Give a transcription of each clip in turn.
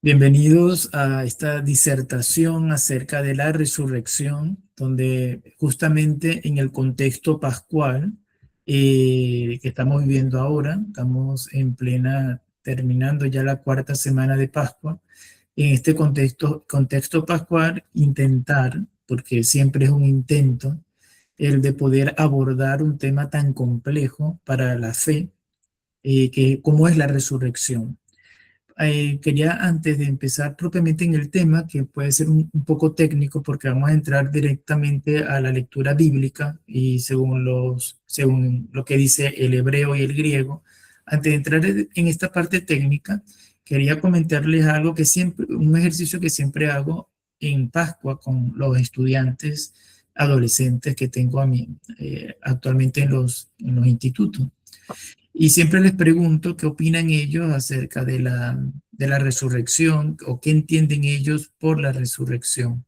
Bienvenidos a esta disertación acerca de la resurrección, donde justamente en el contexto pascual que estamos viviendo ahora, estamos en plena, terminando ya la cuarta semana de Pascua. En este contexto pascual, intentar, porque siempre es un intento, el de poder abordar un tema tan complejo para la fe, que como es la resurrección. Quería, antes de empezar propiamente en el tema, que puede ser un poco técnico porque vamos a entrar directamente a la lectura bíblica y según lo que dice el hebreo y el griego, antes de entrar en esta parte técnica, quería comentarles algo que siempre, un ejercicio que siempre hago en Pascua con los estudiantes adolescentes que tengo actualmente en los institutos. Y siempre les pregunto qué opinan ellos acerca de la resurrección o qué entienden ellos por la resurrección.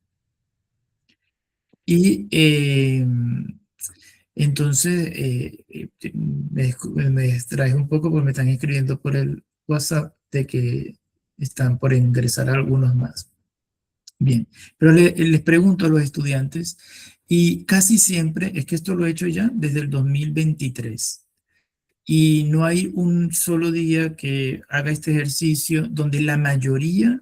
Y entonces me distraje un poco porque me están escribiendo por el WhatsApp de que están por ingresar algunos más. Bien, pero les pregunto a los estudiantes y casi siempre, es que esto lo he hecho ya desde el 2023. Y no hay un solo día que haga este ejercicio donde la mayoría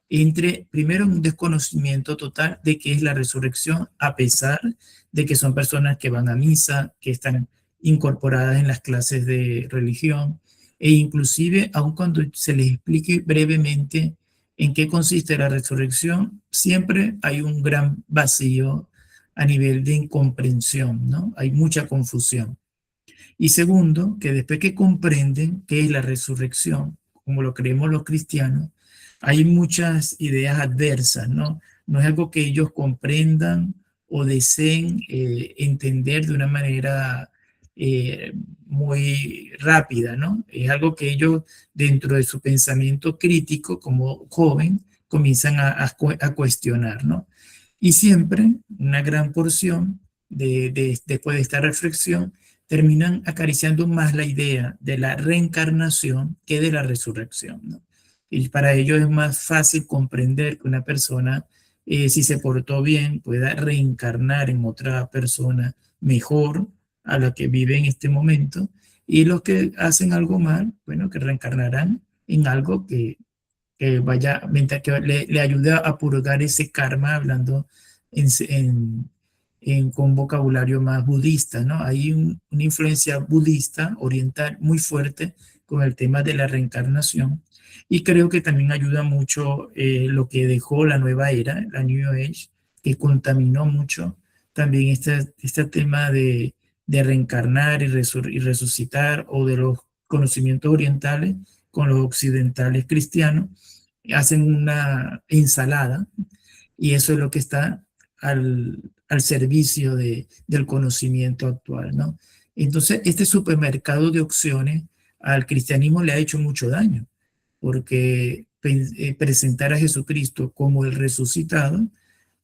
entre primero en un desconocimiento total de qué es la resurrección, a pesar de que son personas que van a misa, que están incorporadas en las clases de religión, e inclusive aun cuando se les explique brevemente en qué consiste la resurrección, siempre hay un gran vacío a nivel de incomprensión, ¿no? Hay mucha confusión. Y segundo, que después que comprenden qué es la resurrección, como lo creemos los cristianos, hay muchas ideas adversas, ¿no? No es algo que ellos comprendan o deseen entender de una manera eh, muy rápida, ¿no? Es algo que ellos, dentro de su pensamiento crítico como joven, comienzan a cuestionar, ¿no? Y siempre una gran porción después de esta reflexión terminan acariciando más la idea de la reencarnación que de la resurrección, ¿no? Y para ellos es más fácil comprender que una persona, si se portó bien, pueda reencarnar en otra persona mejor a la que vive en este momento, y los que hacen algo mal, bueno, que reencarnarán en algo que vaya, mientras que le ayude a purgar ese karma, hablando en, con vocabulario más budista, ¿no? Hay una influencia budista oriental muy fuerte con el tema de la reencarnación, y creo que también ayuda mucho lo que dejó la nueva era, la New Age, que contaminó mucho también este tema de reencarnar y resucitar, o de los conocimientos orientales con los occidentales cristianos, hacen una ensalada, y eso es lo que está al servicio del conocimiento actual, ¿no? Entonces, este supermercado de opciones al cristianismo le ha hecho mucho daño, porque presentar a Jesucristo como el resucitado,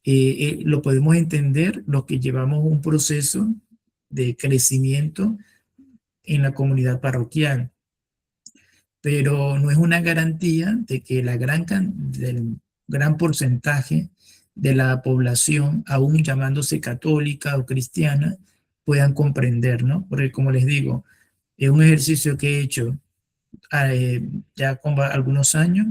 lo podemos entender los que llevamos un proceso de crecimiento en la comunidad parroquial, pero no es una garantía de que del gran porcentaje de la población, aún llamándose católica o cristiana, puedan comprender, ¿no? Porque, como les digo, es un ejercicio que he hecho ya con algunos años,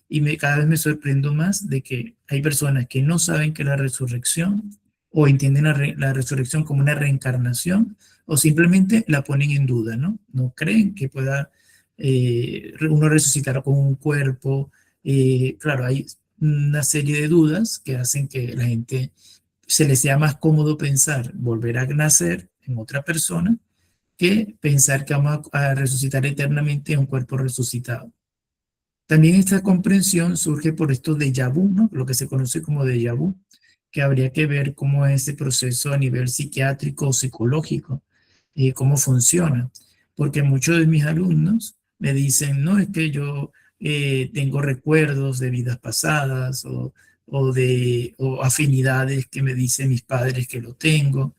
y cada vez me sorprendo más de que hay personas que no saben que la resurrección, o entienden la resurrección como una reencarnación, o simplemente la ponen en duda, ¿no? No creen que pueda uno resucitar con un cuerpo. Claro, hay una serie de dudas que hacen que la gente se les sea más cómodo pensar volver a nacer en otra persona que pensar que vamos a resucitar eternamente en un cuerpo resucitado. También esta comprensión surge por esto de déjà vu, ¿no? Lo que se conoce como déjà vu, que habría que ver cómo es ese proceso a nivel psiquiátrico o psicológico, y cómo funciona. Porque muchos de mis alumnos me dicen, no, es que yo tengo recuerdos de vidas pasadas, o afinidades que me dicen mis padres que lo tengo.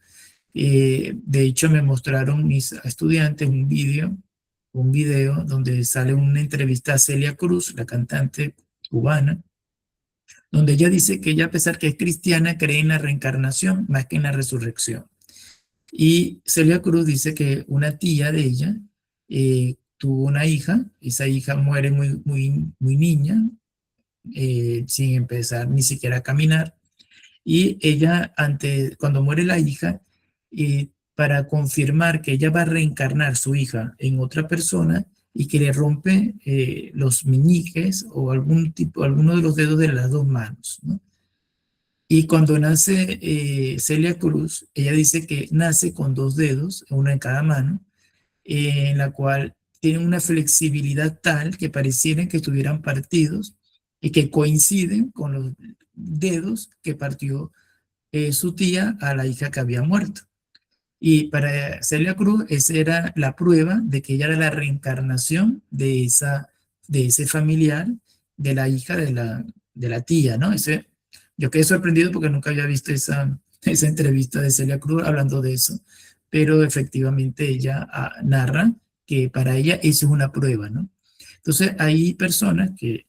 De hecho, me mostraron mis estudiantes un video donde sale una entrevista a Celia Cruz, la cantante cubana, donde ella dice que ella, a pesar que es cristiana, cree en la reencarnación más que en la resurrección. Y Celia Cruz dice que una tía de ella tuvo una hija, esa hija muere muy niña, sin empezar ni siquiera a caminar, y ella, cuando muere la hija, para confirmar que ella va a reencarnar su hija en otra persona y que le rompe los meñiques o alguno de los dedos de las dos manos, ¿no? Y cuando nace Celia Cruz, ella dice que nace con dos dedos, uno en cada mano, en la cual tienen una flexibilidad tal que parecieran que estuvieran partidos y que coinciden con los dedos que partió su tía a la hija que había muerto. Y para Celia Cruz, esa era la prueba de que ella era la reencarnación de ese familiar, de la hija de la tía, ¿no? Yo quedé sorprendido porque nunca había visto esa entrevista de Celia Cruz hablando de eso, pero efectivamente ella narra que para ella eso es una prueba, ¿no? Entonces hay personas que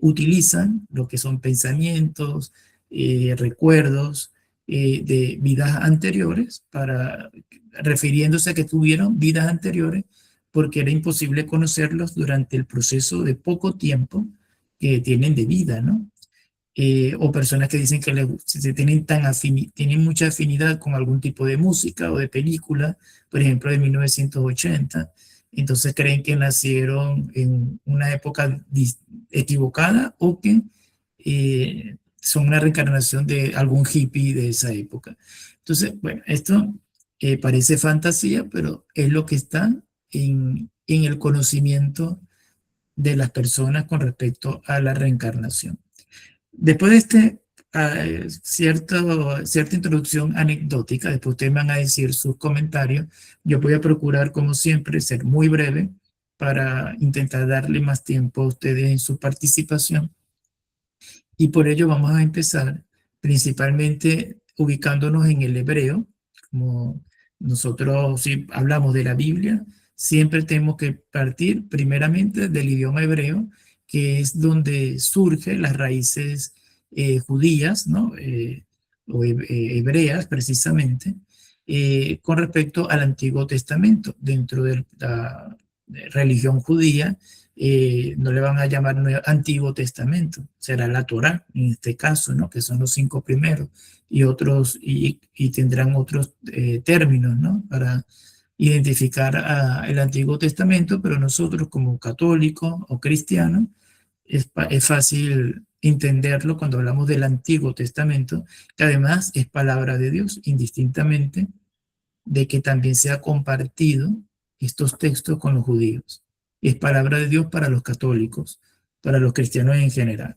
utilizan lo que son pensamientos, recuerdos, de vidas anteriores, refiriéndose a que tuvieron vidas anteriores, porque era imposible conocerlos durante el proceso de poco tiempo que tienen de vida, ¿no? O personas que dicen que se tienen mucha afinidad con algún tipo de música o de película, por ejemplo, de 1980, entonces creen que nacieron en una época equivocada o que son una reencarnación de algún hippie de esa época. Entonces, bueno, esto parece fantasía, pero es lo que está en el conocimiento de las personas con respecto a la reencarnación. Después de cierta introducción anecdótica, después ustedes me van a decir sus comentarios, yo voy a procurar, como siempre, ser muy breve para intentar darle más tiempo a ustedes en su participación. Y por ello vamos a empezar principalmente ubicándonos en el hebreo. Como nosotros, si hablamos de la Biblia, siempre tenemos que partir primeramente del idioma hebreo, que es donde surgen las raíces judías, ¿no? O hebreas precisamente, con respecto al Antiguo Testamento. Dentro de la religión judía, no le van a llamar Antiguo Testamento, será la Torá en este caso, ¿no? Que son los 5 primeros, y otros, y tendrán otros términos, ¿no? Para identificar el Antiguo Testamento, pero nosotros como católicos o cristianos es fácil entenderlo cuando hablamos del Antiguo Testamento, que además es palabra de Dios, indistintamente de que también se ha compartido estos textos con los judíos. Es palabra de Dios para los católicos, para los cristianos en general.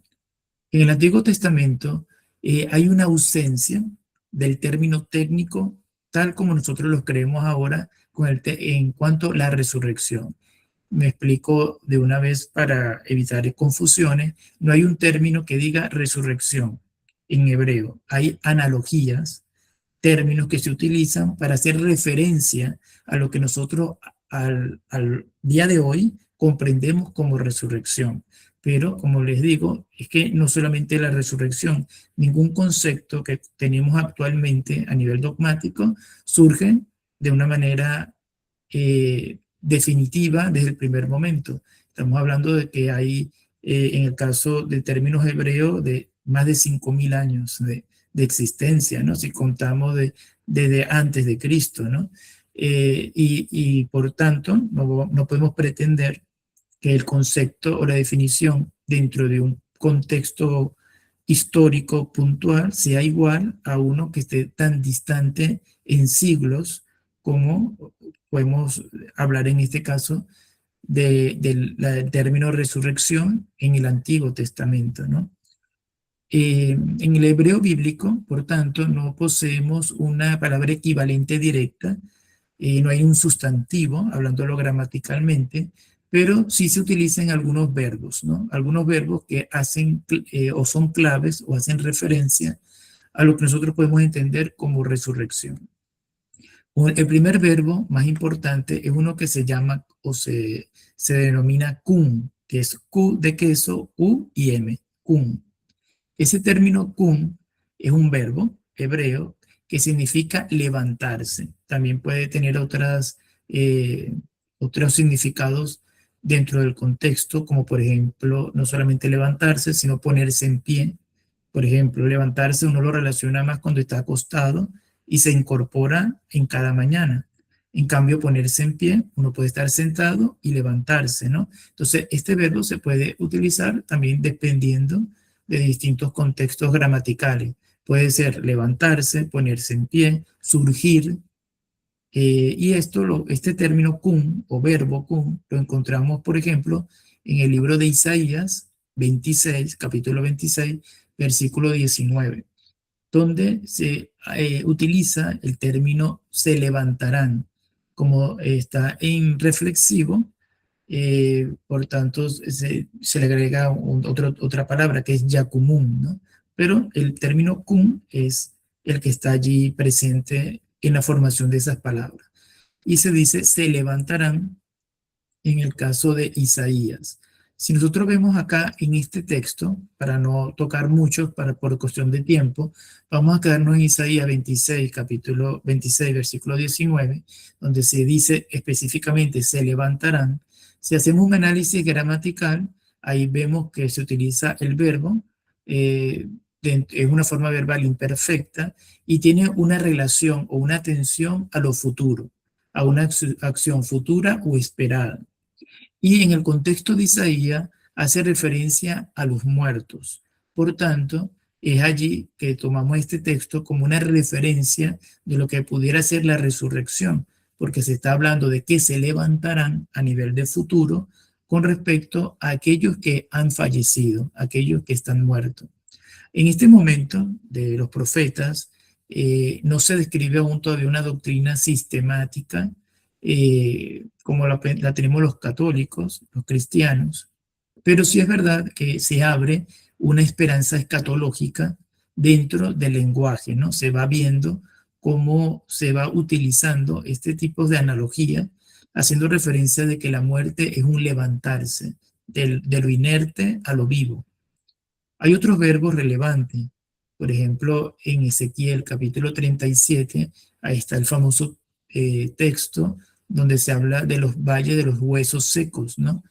En el Antiguo Testamento hay una ausencia del término técnico tal como nosotros los creemos ahora en cuanto a la resurrección. Me explico de una vez para evitar confusiones. No hay un término que diga resurrección en hebreo. Hay analogías, términos que se utilizan para hacer referencia a lo que nosotros al día de hoy comprendemos como resurrección. Pero, como les digo, es que no solamente la resurrección, ningún concepto que tenemos actualmente a nivel dogmático surge de una manera definitiva desde el primer momento. Estamos hablando de que hay, en el caso de términos hebreos, de más de 5.000 años de existencia, ¿no? Si contamos desde antes de Cristo, ¿no? Y por tanto, no podemos pretender que el concepto o la definición dentro de un contexto histórico puntual sea igual a uno que esté tan distante en siglos como podemos hablar en este caso del término resurrección en el Antiguo Testamento, ¿no? En el hebreo bíblico, por tanto, no poseemos una palabra equivalente directa, no hay un sustantivo, hablándolo gramaticalmente, pero sí se utilizan algunos verbos, ¿no? Algunos verbos que hacen o son claves o hacen referencia a lo que nosotros podemos entender como resurrección. El primer verbo más importante es uno que se llama o se denomina kun, que es Q de queso, U y M, kun. Ese término kun es un verbo hebreo que significa levantarse. También puede tener otros significados dentro del contexto, como por ejemplo, no solamente levantarse, sino ponerse en pie. Por ejemplo, levantarse uno lo relaciona más cuando está acostado y se incorpora en cada mañana. En cambio, ponerse en pie, uno puede estar sentado y levantarse, ¿no? Entonces, este verbo se puede utilizar también dependiendo de distintos contextos gramaticales. Puede ser levantarse, ponerse en pie, surgir, y este término kun o verbo kun lo encontramos, por ejemplo, en el libro de Isaías 26, capítulo 26, versículo 19, donde se utiliza el término se levantarán, como está en reflexivo. Por tanto, se le agrega otra palabra que es yakumun, ¿no? Pero el término kun es el que está allí presente en la formación de esas palabras. Y se dice se levantarán en el caso de Isaías. Si nosotros vemos acá en este texto, para no tocar mucho por cuestión de tiempo, vamos a quedarnos en Isaías 26, capítulo 26, versículo 19, donde se dice específicamente se levantarán. Si hacemos un análisis gramatical, ahí vemos que se utiliza el verbo en una forma verbal imperfecta y tiene una relación o una atención a lo futuro, a una acción futura o esperada. Y en el contexto de Isaías hace referencia a los muertos. Por tanto, es allí que tomamos este texto como una referencia de lo que pudiera ser la resurrección, porque se está hablando de que se levantarán a nivel de futuro con respecto a aquellos que han fallecido, aquellos que están muertos. En este momento de los profetas, no se describe aún todavía una doctrina sistemática como la tenemos los católicos, los cristianos, pero sí es verdad que se abre una esperanza escatológica dentro del lenguaje, ¿no? Se va viendo cómo se va utilizando este tipo de analogía, haciendo referencia de que la muerte es un levantarse de lo inerte a lo vivo. Hay otros verbos relevantes. Por ejemplo, en Ezequiel capítulo 37, ahí está el famoso texto donde se habla de los valles de los huesos secos, ¿no?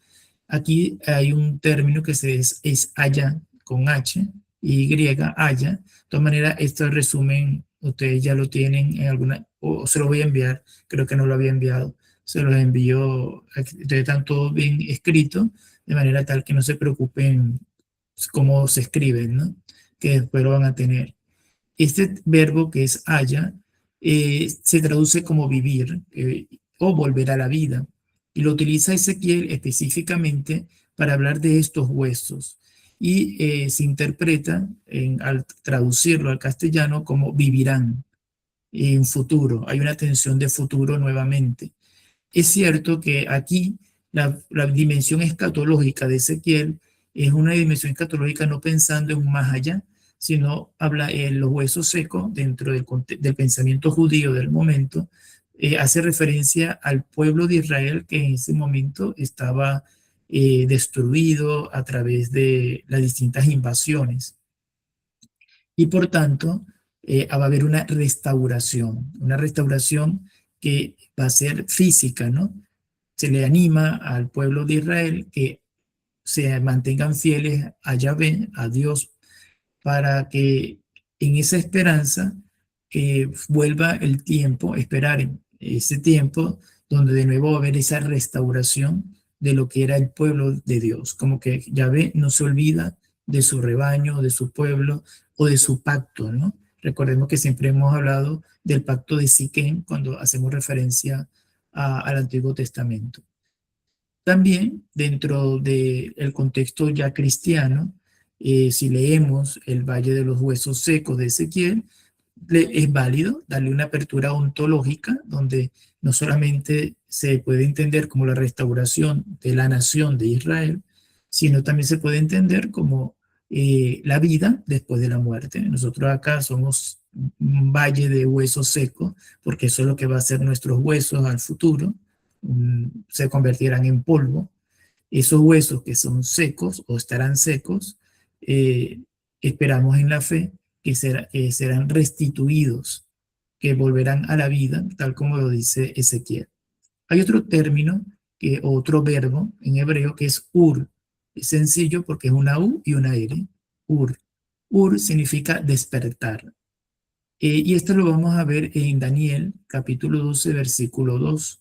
Aquí hay un término que es haya, con H, y haya. De todas maneras, este resumen ustedes ya lo tienen en alguna, o se lo voy a enviar, creo que no lo había enviado, se los envío, ustedes están todos bien escritos, de manera tal que no se preocupen cómo se escriben, ¿no? Que después lo van a tener. Este verbo que es haya se traduce como vivir o volver a la vida. Y lo utiliza Ezequiel específicamente para hablar de estos huesos. Y se interpreta al traducirlo al castellano como vivirán en futuro. Hay una tensión de futuro nuevamente. Es cierto que aquí la dimensión escatológica de Ezequiel es una dimensión escatológica no pensando en un más allá, sino habla en los huesos secos dentro del pensamiento judío del momento, hace referencia al pueblo de Israel que en ese momento estaba destruido a través de las distintas invasiones. Y por tanto, va a haber una restauración que va a ser física, ¿no? Se le anima al pueblo de Israel que se mantengan fieles a Yahvé, a Dios, para que en esa esperanza vuelva el tiempo, esperar ese tiempo donde de nuevo va a haber esa restauración de lo que era el pueblo de Dios, como que Yahvé no se olvida de su rebaño, de su pueblo o de su pacto, ¿no? Recordemos que siempre hemos hablado del pacto de Siquem cuando hacemos referencia al Antiguo Testamento. También dentro del contexto ya cristiano, si leemos el Valle de los Huesos Secos de Ezequiel, es válido darle una apertura ontológica donde no solamente se puede entender como la restauración de la nación de Israel, sino también se puede entender como la vida después de la muerte. Nosotros acá somos un valle de huesos secos, porque eso es lo que va a ser nuestros huesos al futuro, se convertirán en polvo. Esos huesos que son secos o estarán secos, esperamos en la fe que serán restituidos, que volverán a la vida, tal como lo dice Ezequiel. Hay otro término, otro verbo en hebreo que es ur. Es sencillo porque es una U y una R. Ur. Ur significa despertar. Y esto lo vamos a ver en Daniel, capítulo 12, versículo 2.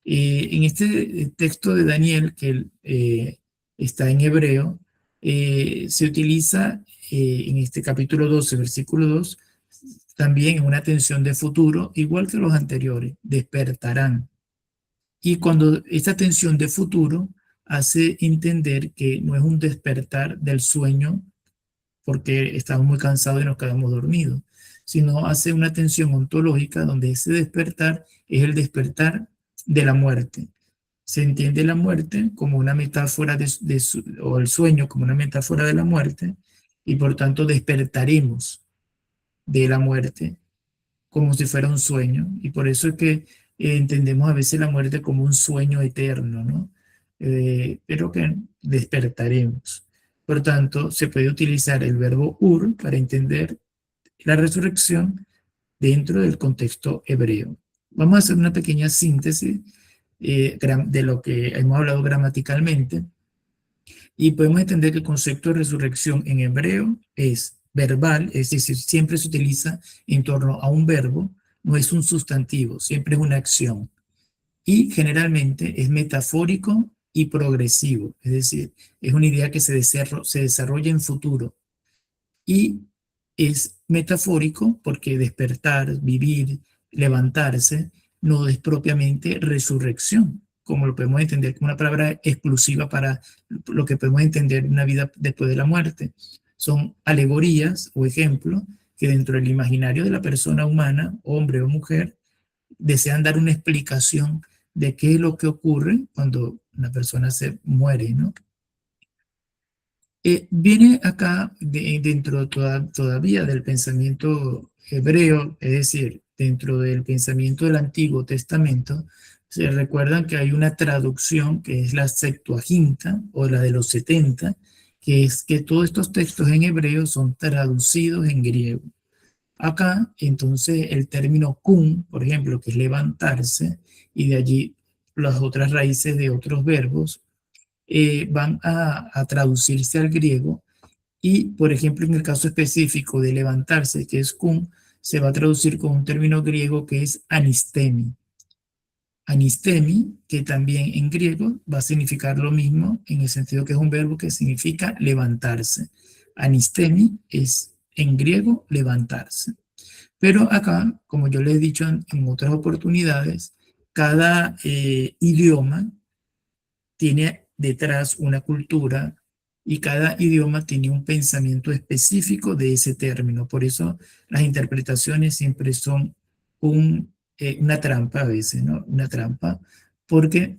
En este texto de Daniel, que está en hebreo, se utiliza en este capítulo 12, versículo 2, también una tensión de futuro, igual que los anteriores, despertarán. Y cuando esta tensión de futuro hace entender que no es un despertar del sueño porque estamos muy cansados y nos quedamos dormidos, sino hace una tensión ontológica donde ese despertar es el despertar de la muerte. Se entiende la muerte como una metáfora o el sueño como una metáfora de la muerte, y por tanto despertaremos de la muerte como si fuera un sueño, y por eso es que entendemos a veces la muerte como un sueño eterno, ¿no? Pero que despertaremos. Por tanto, se puede utilizar el verbo ur para entender la resurrección dentro del contexto hebreo. Vamos a hacer una pequeña síntesis de lo que hemos hablado gramaticalmente, y podemos entender que el concepto de resurrección en hebreo es verbal, es decir, siempre se utiliza en torno a un verbo, no es un sustantivo, siempre es una acción. Y generalmente es metafórico y progresivo, es decir, es una idea que se desarrolla en futuro. Y es metafórico porque despertar, vivir, levantarse, no es propiamente resurrección, como lo podemos entender como una palabra exclusiva para lo que podemos entender una vida después de la muerte. Son alegorías o ejemplos que dentro del imaginario de la persona humana, hombre o mujer, desean dar una explicación de qué es lo que ocurre cuando una persona se muere, ¿no? Viene acá dentro todavía del pensamiento hebreo, es decir, dentro del pensamiento del Antiguo Testamento, se recuerdan que hay una traducción que es la Septuaginta o la de los 70, que es que todos estos textos en hebreo son traducidos en griego. Acá, entonces, el término kun, por ejemplo, que es levantarse, y de allí las otras raíces de otros verbos, van a traducirse al griego, y, por ejemplo, en el caso específico de levantarse, que es kun, se va a traducir con un término griego que es anistemi. Anistemi, que también en griego va a significar lo mismo, en el sentido que es un verbo que significa levantarse. Anistemi es en griego levantarse. Pero acá, como yo les he dicho en otras oportunidades, cada idioma tiene detrás una cultura, y cada idioma tiene un pensamiento específico de ese término. Por eso las interpretaciones siempre son una trampa a veces, ¿no? Una trampa, porque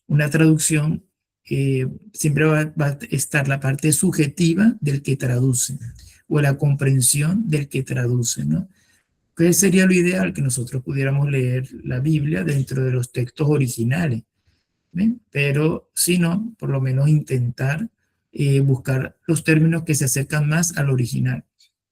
una traducción siempre va a estar la parte subjetiva del que traduce o la comprensión del que traduce, ¿no? ¿Qué sería lo ideal? Que nosotros pudiéramos leer la Biblia dentro de los textos originales. ¿Ven? Pero si no, por lo menos intentar buscar los términos que se acercan más al original.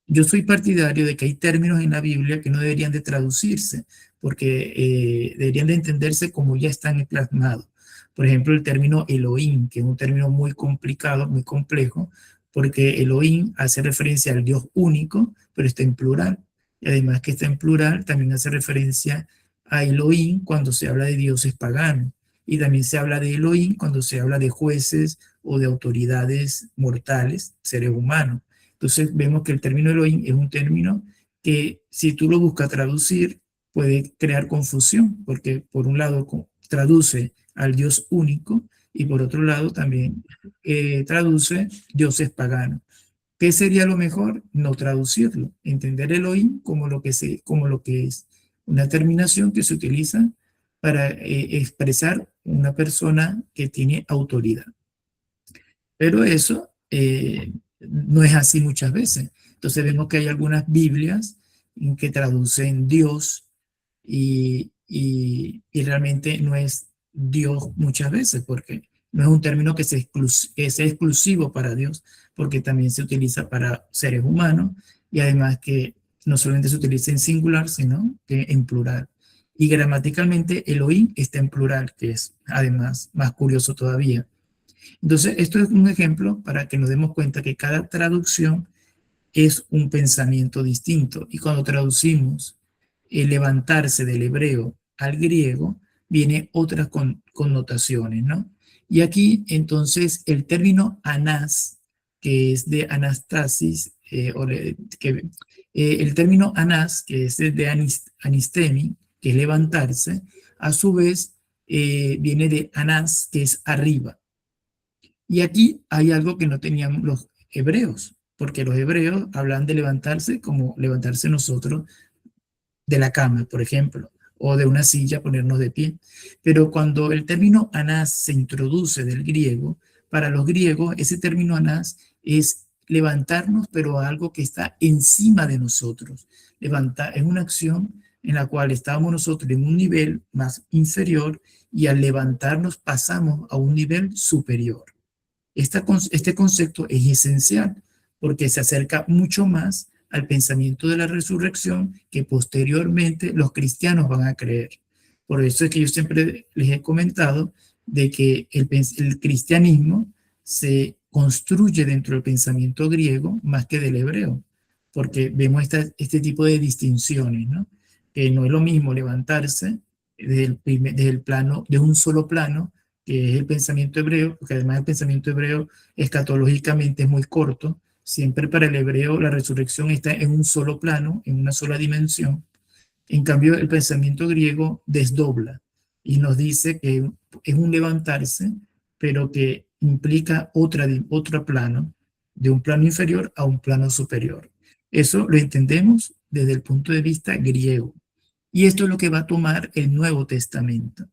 Yo soy partidario de que hay términos en la Biblia que no deberían de traducirse, porque deberían de entenderse como ya están plasmados. Por ejemplo, el término Elohim, que es un término muy complicado, muy complejo, porque Elohim hace referencia al Dios único, pero está en plural. Y además que está en plural, también hace referencia a Elohim cuando se habla de dioses paganos. Y también se habla de Elohim cuando se habla de jueces o de autoridades mortales, seres humanos. Entonces vemos que el término Elohim es un término que, si tú lo buscas traducir, puede crear confusión, porque por un lado traduce al Dios único, y por otro lado también traduce dioses paganos. ¿Qué sería lo mejor? No traducirlo, entender Elohim como lo que es una terminación que se utiliza para expresar una persona que tiene autoridad. Pero eso no es así muchas veces. Entonces vemos que hay algunas Biblias en que traducen Dios, y realmente no es Dios muchas veces, porque No es un término que sea exclusivo para Dios, porque también se utiliza para seres humanos y además que no solamente se utiliza en singular, sino que en plural. Y gramaticalmente Elohim está en plural, que es además más curioso todavía. Entonces, esto es un ejemplo para que nos demos cuenta que cada traducción es un pensamiento distinto. Y cuando traducimos el levantarse del hebreo al griego, viene otras connotaciones, ¿no? Y aquí, entonces, el término anás, que es de anastasis, el término anás, que es de anistemi, que es levantarse, a su vez viene de anás, que es arriba. Y aquí hay algo que no tenían los hebreos, porque los hebreos hablan de levantarse como levantarse nosotros de la cama, por ejemplo, o de una silla, ponernos de pie. Pero cuando el término anás se introduce del griego, para los griegos ese término anás es levantarnos, pero a algo que está encima de nosotros. Levantar es una acción en la cual estábamos nosotros en un nivel más inferior y al levantarnos pasamos a un nivel superior. Este concepto es esencial porque se acerca mucho más al pensamiento de la resurrección que posteriormente los cristianos van a creer. Por eso es que yo siempre les he comentado de que el cristianismo se construye dentro del pensamiento griego más que del hebreo, porque vemos este tipo de distinciones, ¿no? Que no es lo mismo levantarse desde el plano, de un solo plano, que es el pensamiento hebreo, porque además el pensamiento hebreo escatológicamente es muy corto. Siempre para el hebreo la resurrección está en un solo plano, en una sola dimensión. En cambio, el pensamiento griego desdobla y nos dice que es un levantarse, pero que implica otro plano, de un plano inferior a un plano superior. Eso lo entendemos desde el punto de vista griego. Y esto es lo que va a tomar el Nuevo Testamento.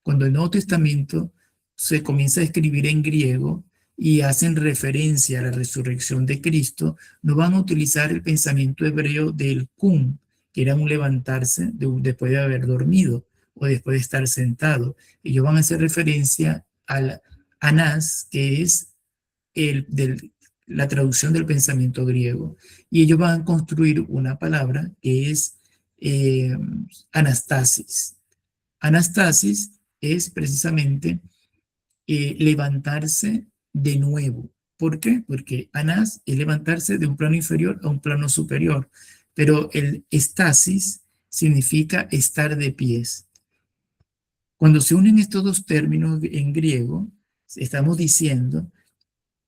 Cuando el Nuevo Testamento se comienza a escribir en griego y hacen referencia a la resurrección de Cristo, no van a utilizar el pensamiento hebreo del kun, que era un levantarse después de haber dormido o después de estar sentado. Ellos van a hacer referencia al anás, que es la traducción del pensamiento griego. Y ellos van a construir una palabra que es eh, anastasis. Anastasis es precisamente levantarse de nuevo. ¿Por qué? Porque anás es levantarse de un plano inferior a un plano superior, pero el estasis significa estar de pies. Cuando se unen estos dos términos en griego, estamos diciendo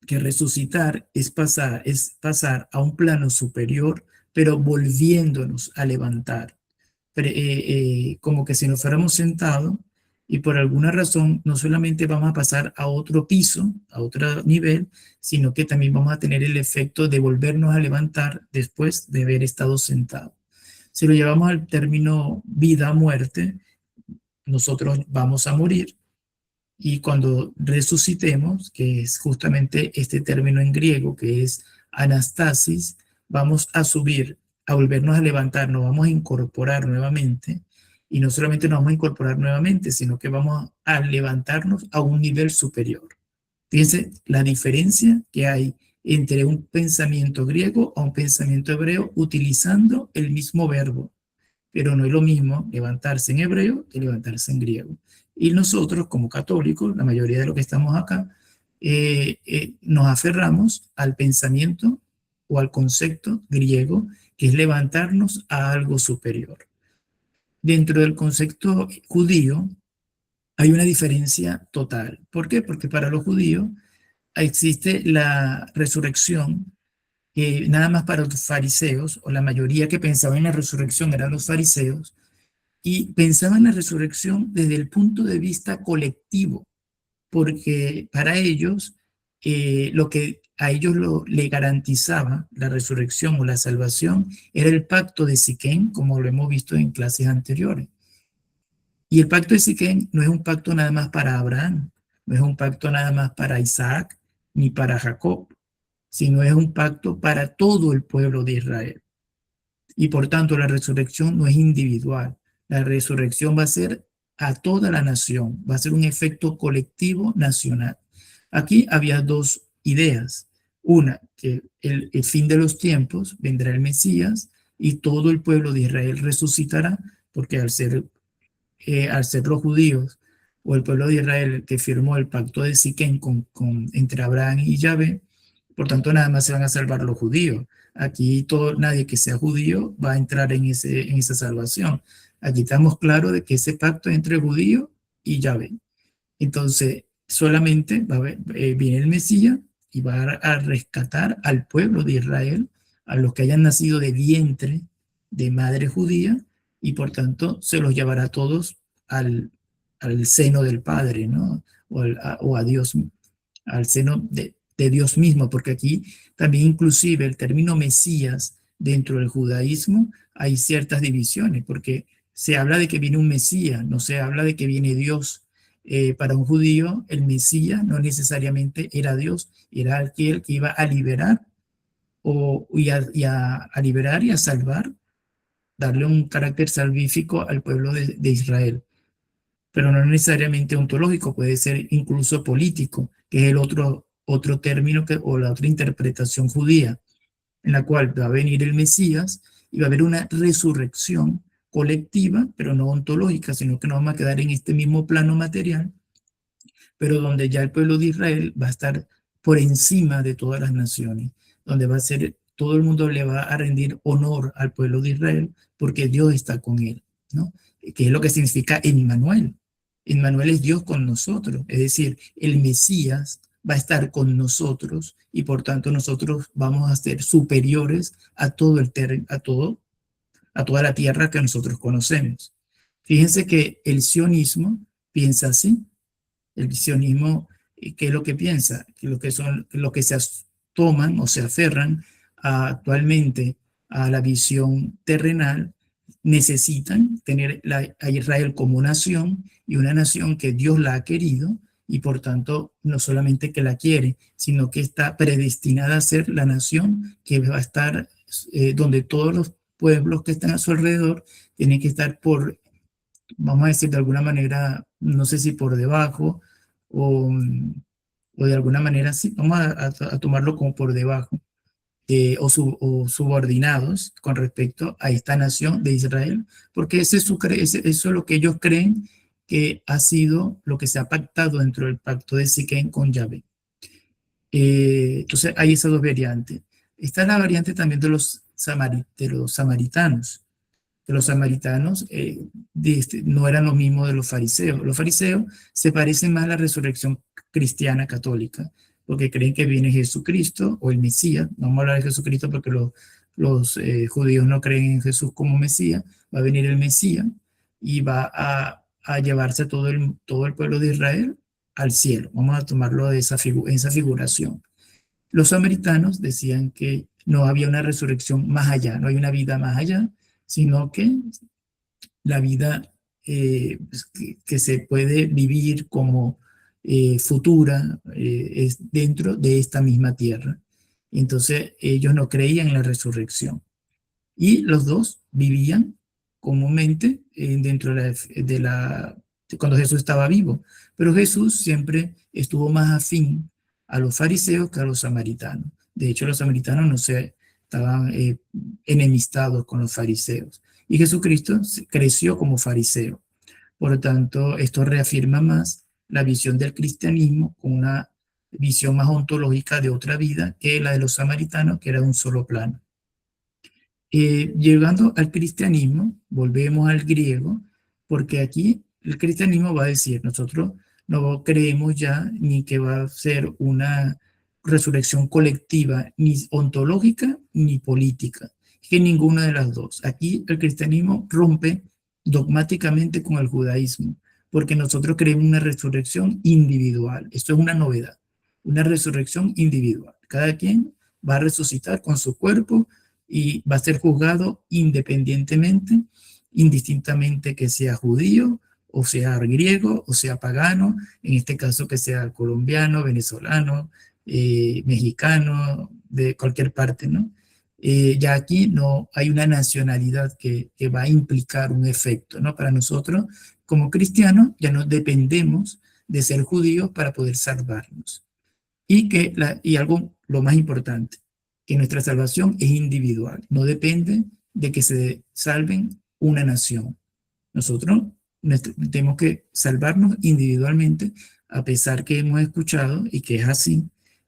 que resucitar es pasar a un plano superior, pero volviéndonos a levantar. Como que si nos fuéramos sentados y por alguna razón no solamente vamos a pasar a otro piso, a otro nivel, sino que también vamos a tener el efecto de volvernos a levantar después de haber estado sentados. Si lo llevamos al término vida-muerte, nosotros vamos a morir y cuando resucitemos, que es justamente este término en griego, que es anastasis, vamos a subir, a volvernos a levantar, nos vamos a incorporar nuevamente. Y no solamente nos vamos a incorporar nuevamente, sino que vamos a levantarnos a un nivel superior. Fíjense la diferencia que hay entre un pensamiento griego a un pensamiento hebreo utilizando el mismo verbo, pero no es lo mismo levantarse en hebreo que levantarse en griego. Y nosotros, como católicos, la mayoría de los que estamos acá, nos aferramos al pensamiento o al concepto griego, que es levantarnos a algo superior. Dentro del concepto judío hay una diferencia total. ¿Por qué? Porque para los judíos existe la resurrección nada más para los fariseos, o la mayoría que pensaba en la resurrección eran los fariseos, y pensaban en la resurrección desde el punto de vista colectivo, porque para ellos lo que a ellos le garantizaba la resurrección o la salvación era el pacto de Siquén, como lo hemos visto en clases anteriores. Y el pacto de Siquén no es un pacto nada más para Abraham, no es un pacto nada más para Isaac ni para Jacob, sino es un pacto para todo el pueblo de Israel. Y por tanto la resurrección no es individual, la resurrección va a ser a toda la nación, va a ser un efecto colectivo nacional. Aquí había dos ideas. Una, que el fin de los tiempos vendrá el Mesías y todo el pueblo de Israel resucitará, porque al ser los judíos o el pueblo de Israel que firmó el pacto de Siquén entre Abraham y Yahvé, por tanto nada más se van a salvar los judíos. Aquí nadie que sea judío va a entrar en esa salvación. Aquí estamos claros de que ese pacto es entre judío y Yahvé. Entonces, solamente viene el Mesías y va a rescatar al pueblo de Israel, a los que hayan nacido de vientre de madre judía, y por tanto se los llevará a todos al, al seno del Padre, ¿no? O a Dios, al seno de Dios mismo, porque aquí también inclusive el término Mesías dentro del judaísmo hay ciertas divisiones, porque se habla de que viene un Mesías, no se habla de que viene Dios. Para un judío, el Mesías no necesariamente era Dios, era aquel que iba a liberar a liberar y a salvar, darle un carácter salvífico al pueblo de Israel, pero no necesariamente ontológico, puede ser incluso político, que es el otro término o la otra interpretación judía, en la cual va a venir el Mesías y va a haber una resurrección colectiva, pero no ontológica, sino que no vamos a quedar en este mismo plano material, pero donde ya el pueblo de Israel va a estar por encima de todas las naciones, donde va a ser, todo el mundo le va a rendir honor al pueblo de Israel porque Dios está con él, ¿no? Que es lo que significa Emmanuel. Emmanuel es Dios con nosotros, es decir, el Mesías va a estar con nosotros y por tanto nosotros vamos a ser superiores a todo a toda la tierra que nosotros conocemos. Fíjense que el sionismo piensa así. El sionismo, ¿qué es lo que piensa? Que lo que se toman o se aferran actualmente a la visión terrenal, necesitan tener a Israel como nación y una nación que Dios la ha querido y por tanto no solamente que la quiere, sino que está predestinada a ser la nación que va a estar donde todos los pueblos que están a su alrededor tienen que estar vamos a decir de alguna manera, no sé si por debajo o, o de alguna manera, sí, vamos a tomarlo como por debajo, o subordinados con respecto a esta nación de Israel, porque eso es lo que ellos creen que ha sido lo que se ha pactado dentro del pacto de Siquén con Yahvé. Entonces hay esas dos variantes. Está la variante también de los samaritanos, que los samaritanos no eran los mismos de los fariseos. Los fariseos se parecen más a la resurrección cristiana católica, porque creen que viene Jesucristo o el Mesías. No vamos a hablar de Jesucristo porque los judíos no creen en Jesús como Mesías. Va a venir el Mesías y va a llevarse todo el pueblo de Israel al cielo. Vamos a tomarlo de esa figuración. Los samaritanos decían que no había una resurrección más allá, no hay una vida más allá, sino que la vida que se puede vivir como futura es dentro de esta misma tierra. Entonces ellos no creían en la resurrección. Y los dos vivían comúnmente dentro cuando Jesús estaba vivo. Pero Jesús siempre estuvo más afín a los fariseos que a los samaritanos. De hecho, los samaritanos no se estaban enemistados con los fariseos. Y Jesucristo creció como fariseo. Por lo tanto, esto reafirma más la visión del cristianismo con una visión más ontológica de otra vida que la de los samaritanos, que era un solo plano. Llegando al cristianismo, volvemos al griego, porque aquí el cristianismo va a decir, nosotros no creemos ya ni que va a ser una resurrección colectiva, ni ontológica, ni política, que ninguna de las dos. Aquí el cristianismo rompe dogmáticamente con el judaísmo, porque nosotros creemos una resurrección individual. Esto es una novedad, una resurrección individual. Cada quien va a resucitar con su cuerpo y va a ser juzgado independientemente, indistintamente que sea judío, o sea griego, o sea pagano, en este caso que sea colombiano, venezolano, mexicano, de cualquier parte, ¿no? Ya aquí no hay una nacionalidad que va a implicar un efecto, ¿no? Para nosotros como cristianos ya no dependemos de ser judíos para poder salvarnos. Y algo, lo más importante, que nuestra salvación es individual, no depende de que se salven una nación. Nosotros tenemos que salvarnos individualmente, a pesar que hemos escuchado y que es así.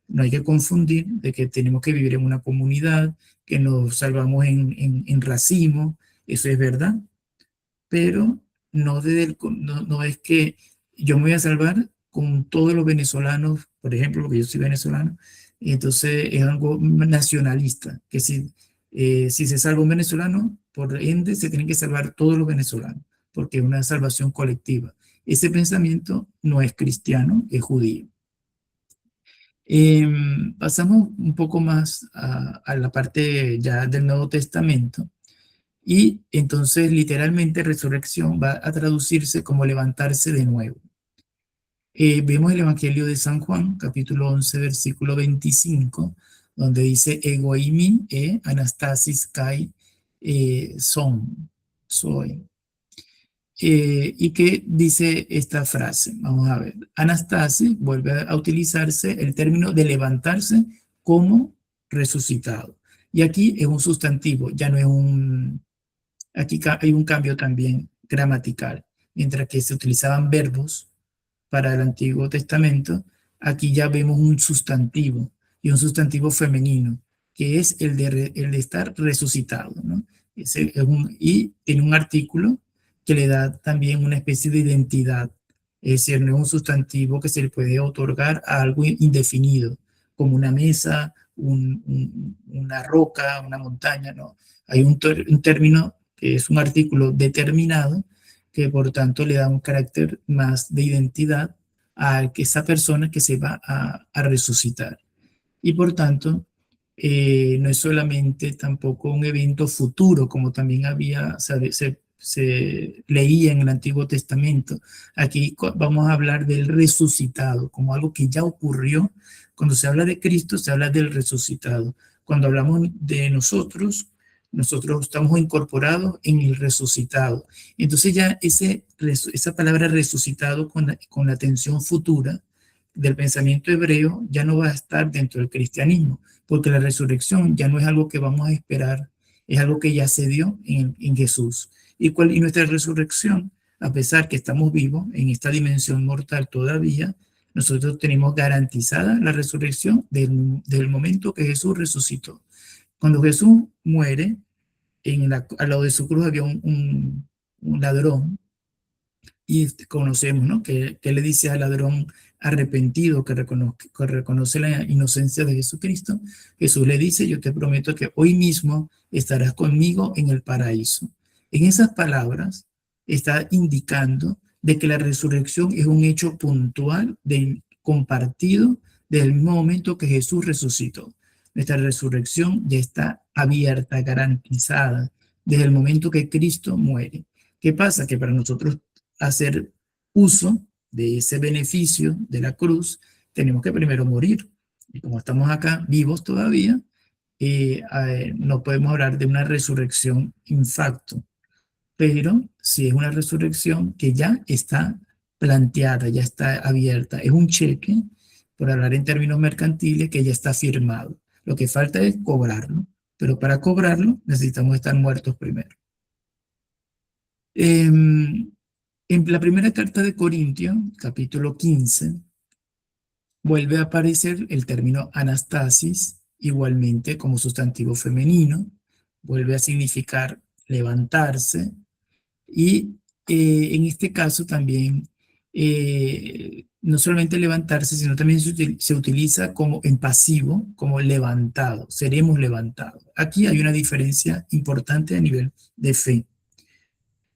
No hay que confundir de que tenemos que vivir en una comunidad, que nos salvamos en racimo, eso es verdad, pero no es que yo me voy a salvar con todos los venezolanos, por ejemplo, porque yo soy venezolano, y entonces es algo nacionalista, que si se salva un venezolano, por ende se tienen que salvar todos los venezolanos, porque es una salvación colectiva. Ese pensamiento no es cristiano, es judío. Pasamos un poco más a la parte ya del Nuevo Testamento. Y entonces, literalmente, resurrección va a traducirse como levantarse de nuevo. Vemos el Evangelio de San Juan, capítulo 11, versículo 25, donde dice, ego eimi anastasis kai son, soy. ¿Y qué dice esta frase? Vamos a ver. Anastasis vuelve a utilizarse el término de levantarse como resucitado. Y aquí es un sustantivo, ya no es un... Aquí hay un cambio también gramatical. Mientras que se utilizaban verbos para el Antiguo Testamento, aquí ya vemos un sustantivo, y un sustantivo femenino, que es el de estar resucitado, ¿no? Y tiene un artículo que le da también una especie de identidad. Es decir, no es un sustantivo que se le puede otorgar a algo indefinido, como una mesa, una roca, una montaña, ¿no? Hay un término que es un artículo determinado, que por tanto le da un carácter más de identidad a esa persona que se va a resucitar. Y por tanto, no es solamente tampoco un evento futuro, como también se leía en el Antiguo Testamento. Aquí vamos a hablar del resucitado, como algo que ya ocurrió. Cuando se habla de Cristo, se habla del resucitado. Cuando hablamos de nosotros estamos incorporados en el resucitado. Entonces ya esa palabra resucitado con la tensión futura del pensamiento hebreo ya no va a estar dentro del cristianismo, porque la resurrección ya no es algo que vamos a esperar, es algo que ya se dio en Jesús. Y nuestra resurrección, a pesar que estamos vivos en esta dimensión mortal todavía, nosotros tenemos garantizada la resurrección del momento que Jesús resucitó. Cuando Jesús muere, al lado de su cruz había un ladrón, y conocemos, ¿no? Que le dice al ladrón arrepentido que reconoce la inocencia de Jesucristo. Jesús le dice, yo te prometo que hoy mismo estarás conmigo en el paraíso. En esas palabras está indicando de que la resurrección es un hecho puntual, compartido desde el mismo momento que Jesús resucitó. Nuestra resurrección ya está abierta, garantizada, desde el momento que Cristo muere. ¿Qué pasa? Que para nosotros hacer uso de ese beneficio de la cruz, tenemos que primero morir. Y como estamos acá vivos todavía, no podemos hablar de una resurrección infacto, pero sí es una resurrección que ya está planteada, ya está abierta. Es un cheque, por hablar en términos mercantiles, que ya está firmado. Lo que falta es cobrarlo, pero para cobrarlo necesitamos estar muertos primero. En la primera carta de Corintios, capítulo 15, vuelve a aparecer el término anastasis, igualmente como sustantivo femenino, vuelve a significar levantarse, y en este caso también no solamente levantarse, sino también se utiliza como en pasivo, como levantado, seremos levantados. Aquí hay una diferencia importante a nivel de fe.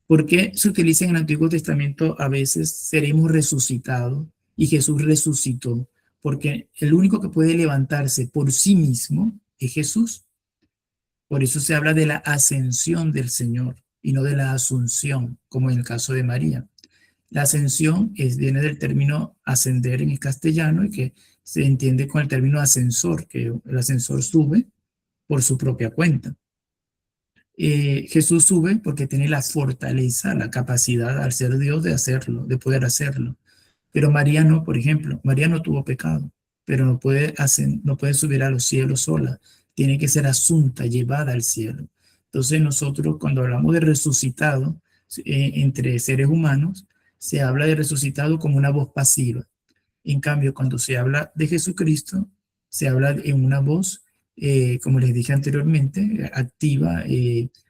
¿Por qué se utiliza en el Antiguo Testamento a veces seremos resucitados y Jesús resucitó? Porque el único que puede levantarse por sí mismo es Jesús. Por eso se habla de la ascensión del Señor y no de la asunción, como en el caso de María. La ascensión viene del término ascender en el castellano, y que se entiende con el término ascensor, que el ascensor sube por su propia cuenta. Jesús sube porque tiene la fortaleza, la capacidad al ser Dios de hacerlo, de poder hacerlo. Pero María no, por ejemplo, María no tuvo pecado, pero no puede subir a los cielos sola, tiene que ser asunta, llevada al cielo. Entonces nosotros cuando hablamos de resucitado entre seres humanos, se habla de resucitado como una voz pasiva. En cambio, cuando se habla de Jesucristo, se habla en una voz, como les dije anteriormente, activa,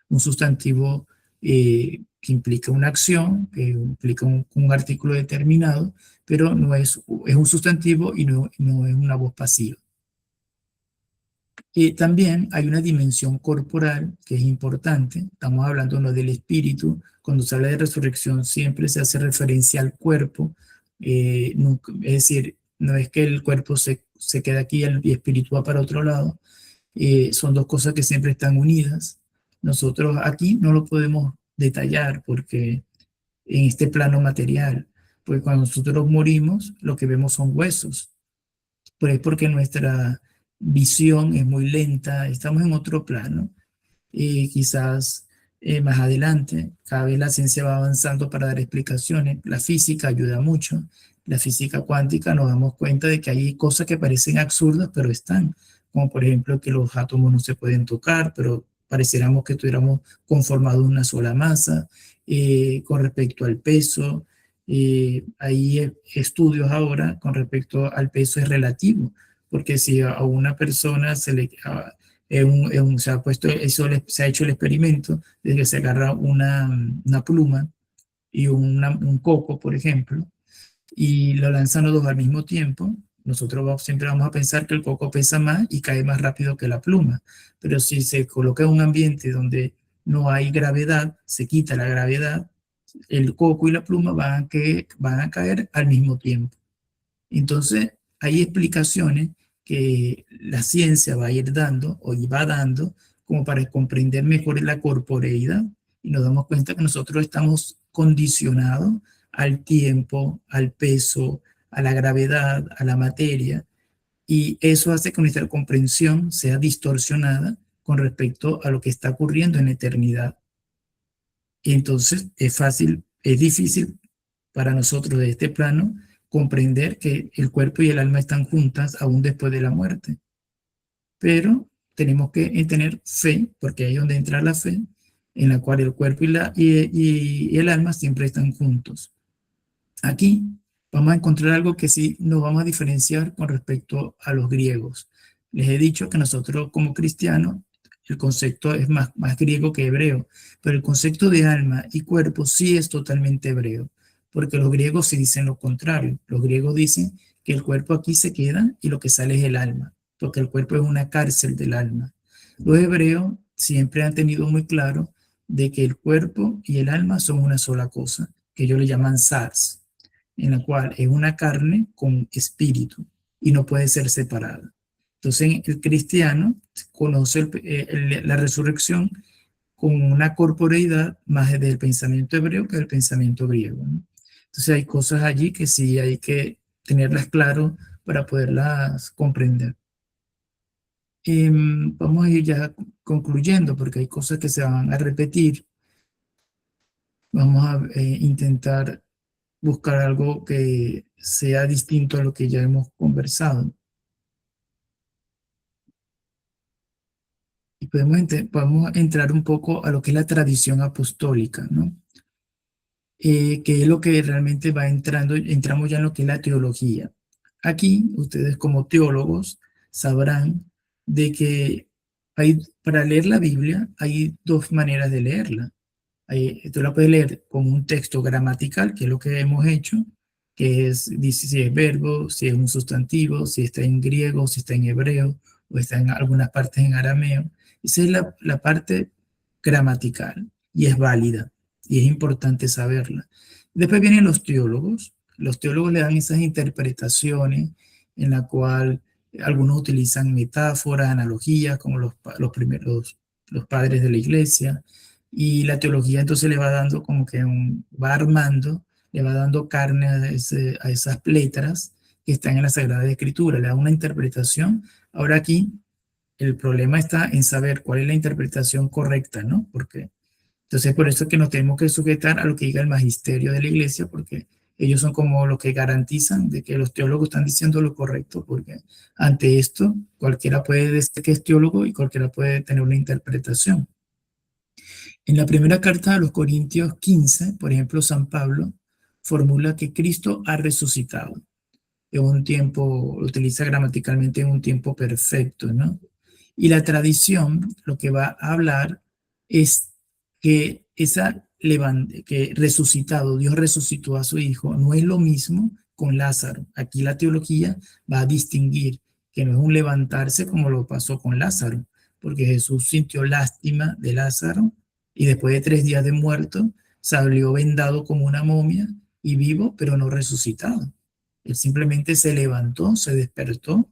un sustantivo que implica una acción, que implica un artículo determinado, pero no es un sustantivo y no es una voz pasiva. También hay una dimensión corporal que es importante. Estamos hablando ¿no? del espíritu. Cuando se habla de resurrección siempre se hace referencia al cuerpo. Es decir, no es que el cuerpo se queda aquí y el espíritu va para otro lado. Son dos cosas que siempre están unidas. Nosotros aquí no lo podemos detallar porque en este plano material, pues cuando nosotros morimos, lo que vemos son huesos, pero es porque nuestra visión es muy lenta, estamos en otro plano y quizás más adelante, cada vez la ciencia va avanzando para dar explicaciones, la física ayuda mucho, la física cuántica nos damos cuenta de que hay cosas que parecen absurdas, pero están, como por ejemplo que los átomos no se pueden tocar, pero pareciéramos que estuviéramos conformados una sola masa, con respecto al peso, hay estudios ahora con respecto al peso es relativo, porque si a una persona se ha puesto, se ha hecho el experimento de que se agarra una pluma y un coco, por ejemplo, y lo lanzan los dos al mismo tiempo. Nosotros siempre vamos a pensar que el coco pesa más y cae más rápido que la pluma, pero si se coloca en un ambiente donde no hay gravedad, se quita la gravedad, el coco y la pluma van a caer al mismo tiempo. Entonces, hay explicaciones que la ciencia va a ir dando o va dando como para comprender mejor la corporeidad y nos damos cuenta que nosotros estamos condicionados al tiempo, al peso, a la gravedad, a la materia, y eso hace que nuestra comprensión sea distorsionada con respecto a lo que está ocurriendo en la eternidad. Y entonces es difícil para nosotros de este plano comprender que el cuerpo y el alma están juntas aún después de la muerte. Pero tenemos que tener fe, porque ahí es donde entra la fe, en la cual el cuerpo y el alma siempre están juntos. Aquí vamos a encontrar algo que sí nos vamos a diferenciar con respecto a los griegos. Les he dicho que nosotros como cristianos, el concepto es más griego que hebreo, pero el concepto de alma y cuerpo sí es totalmente hebreo, porque los griegos sí dicen lo contrario. Los griegos dicen que el cuerpo aquí se queda y lo que sale es el alma, porque el cuerpo es una cárcel del alma. Los hebreos siempre han tenido muy claro de que el cuerpo y el alma son una sola cosa, que ellos le llaman SARS, en la cual es una carne con espíritu y no puede ser separada. Entonces el cristiano conoce la resurrección con una corporeidad más del pensamiento hebreo que del pensamiento griego, ¿no? Entonces hay cosas allí que sí hay que tenerlas claro para poderlas comprender. Vamos a ir ya concluyendo porque hay cosas que se van a repetir. Vamos a intentar buscar algo que sea distinto a lo que ya hemos conversado. Y podemos entrar un poco a lo que es la tradición apostólica, ¿no? Que es lo que realmente entramos ya en lo que es la teología. Aquí, ustedes como teólogos sabrán de que para leer la Biblia hay dos maneras de leerla. Tú la puedes leer como un texto gramatical, que es lo que hemos hecho, que dice si es verbo, si es un sustantivo, si está en griego, si está en hebreo, o está en algunas partes en arameo. Esa es la parte gramatical y es válida y es importante saberla. Después vienen los teólogos. Los teólogos le dan esas interpretaciones en la cual algunos utilizan metáforas, analogías, como los primeros, los padres de la iglesia, y la teología entonces le va dando como que va armando, le va dando carne a esas letras que están en la Sagrada Escritura, le da una interpretación. Ahora aquí el problema está en saber cuál es la interpretación correcta, ¿no? Porque entonces por eso es que nos tenemos que sujetar a lo que diga el magisterio de la iglesia, porque ellos son como los que garantizan de que los teólogos están diciendo lo correcto, porque ante esto cualquiera puede decir que es teólogo y cualquiera puede tener una interpretación. En la primera carta a los Corintios 15, por ejemplo, San Pablo formula que Cristo ha resucitado en un tiempo, lo utiliza gramaticalmente en un tiempo perfecto, ¿no? Y la tradición lo que va a hablar es que que resucitado, Dios resucitó a su hijo, no es lo mismo con Lázaro. Aquí la teología va a distinguir que no es un levantarse como lo pasó con Lázaro, porque Jesús sintió lástima de Lázaro y después de 3 días de muerto salió vendado como una momia y vivo, pero no resucitado. Él simplemente se levantó, se despertó,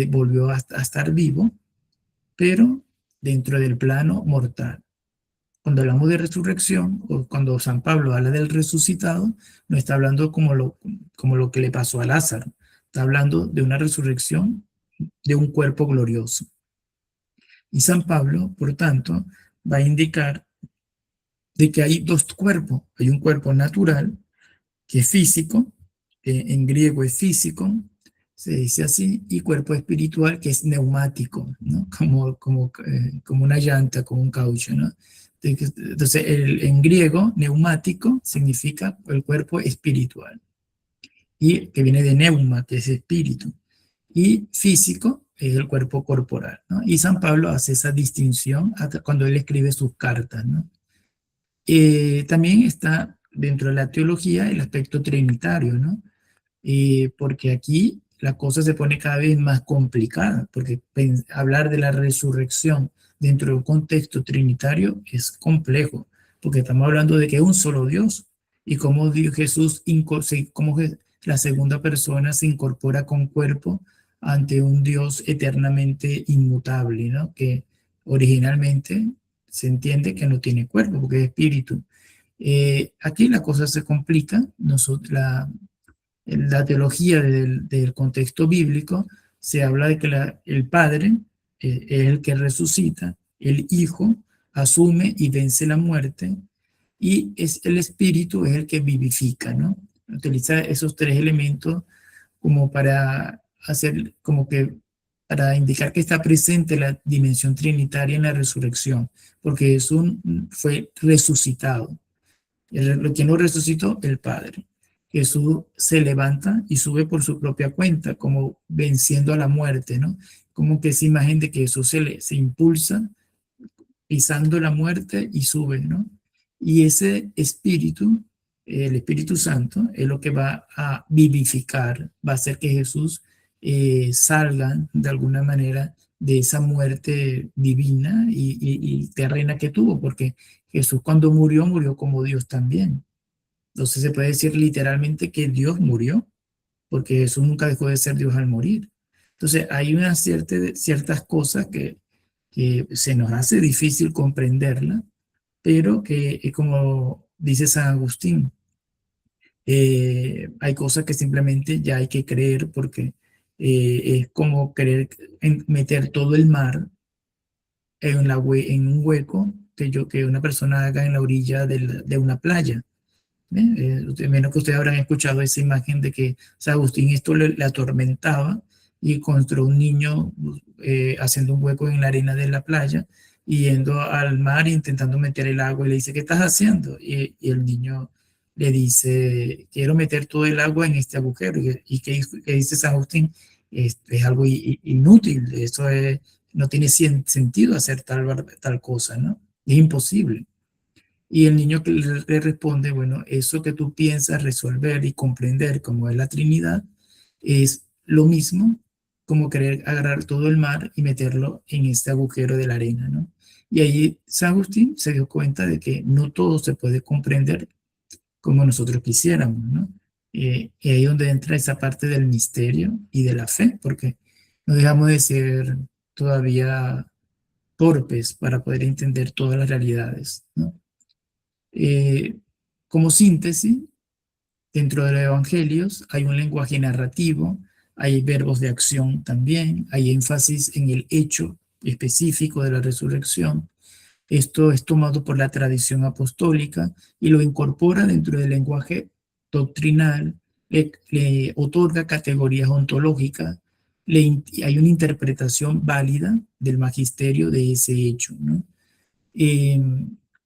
volvió a estar vivo, pero dentro del plano mortal. Cuando hablamos de resurrección, o cuando San Pablo habla del resucitado, no está hablando como lo que le pasó a Lázaro, está hablando de una resurrección de un cuerpo glorioso. Y San Pablo, por tanto, va a indicar de que hay dos cuerpos. Hay un cuerpo natural, que es físico, en griego es físico, se dice así, y cuerpo espiritual, que es neumático, ¿no? Como una llanta, como un caucho, ¿no? Entonces, en griego, neumático significa el cuerpo espiritual, y que viene de neuma, que es espíritu, y físico es el cuerpo corporal, ¿no? Y San Pablo hace esa distinción cuando él escribe sus cartas, ¿no? También está dentro de la teología el aspecto trinitario, ¿no? Porque aquí la cosa se pone cada vez más complicada, porque hablar de la resurrección dentro de un contexto trinitario es complejo, porque estamos hablando de que es un solo Dios y cómo Dios, Jesús, cómo la segunda persona se incorpora con cuerpo ante un Dios eternamente inmutable, ¿no? Que originalmente se entiende que no tiene cuerpo porque es espíritu. Aquí la cosa se complica. En la teología del contexto bíblico se habla de que el Padre es el que resucita, el Hijo asume y vence la muerte, y es el Espíritu es el que vivifica, ¿no? Utiliza esos tres elementos como para hacer, como que para indicar que está presente la dimensión trinitaria en la resurrección, porque fue resucitado. ¿Quién lo resucitó? El Padre. Jesús se levanta y sube por su propia cuenta, como venciendo a la muerte, ¿no? Como que esa imagen de que Jesús se impulsa pisando la muerte y sube, ¿no? Y ese espíritu, el Espíritu Santo, es lo que va a vivificar, va a hacer que Jesús salga de alguna manera de esa muerte divina y terrena que tuvo, porque Jesús cuando murió, murió como Dios también. Entonces se puede decir literalmente que Dios murió, porque Jesús nunca dejó de ser Dios al morir. Entonces hay ciertas cosas que se nos hace difícil comprenderla, pero que, como dice San Agustín, hay cosas que simplemente ya hay que creer porque es como querer meter todo el mar en un hueco que una persona haga en la orilla de una playa. Menos que ustedes habrán escuchado esa imagen de que San Agustín esto le atormentaba y encontró un niño haciendo un hueco en la arena de la playa y yendo al mar intentando meter el agua y le dice, ¿qué estás haciendo? Y el niño le dice, quiero meter todo el agua en este agujero. ¿Y qué dice San Agustín? Es algo inútil, no tiene sentido hacer tal cosa, ¿no? Es imposible. Y el niño que le responde, bueno, eso que tú piensas resolver y comprender como es la Trinidad, es lo mismo como querer agarrar todo el mar y meterlo en este agujero de la arena, ¿no? Y ahí San Agustín se dio cuenta de que no todo se puede comprender como nosotros quisiéramos, ¿no? Y ahí es donde entra esa parte del misterio y de la fe, porque no dejamos de ser todavía torpes para poder entender todas las realidades, ¿no? Eh, Como síntesis, dentro de los evangelios hay un lenguaje narrativo, hay verbos de acción también, hay énfasis en el hecho específico de la resurrección. Esto es tomado por la tradición apostólica y lo incorpora dentro del lenguaje doctrinal, le otorga categorías ontológicas, hay una interpretación válida del magisterio de ese hecho, ¿no? Eh,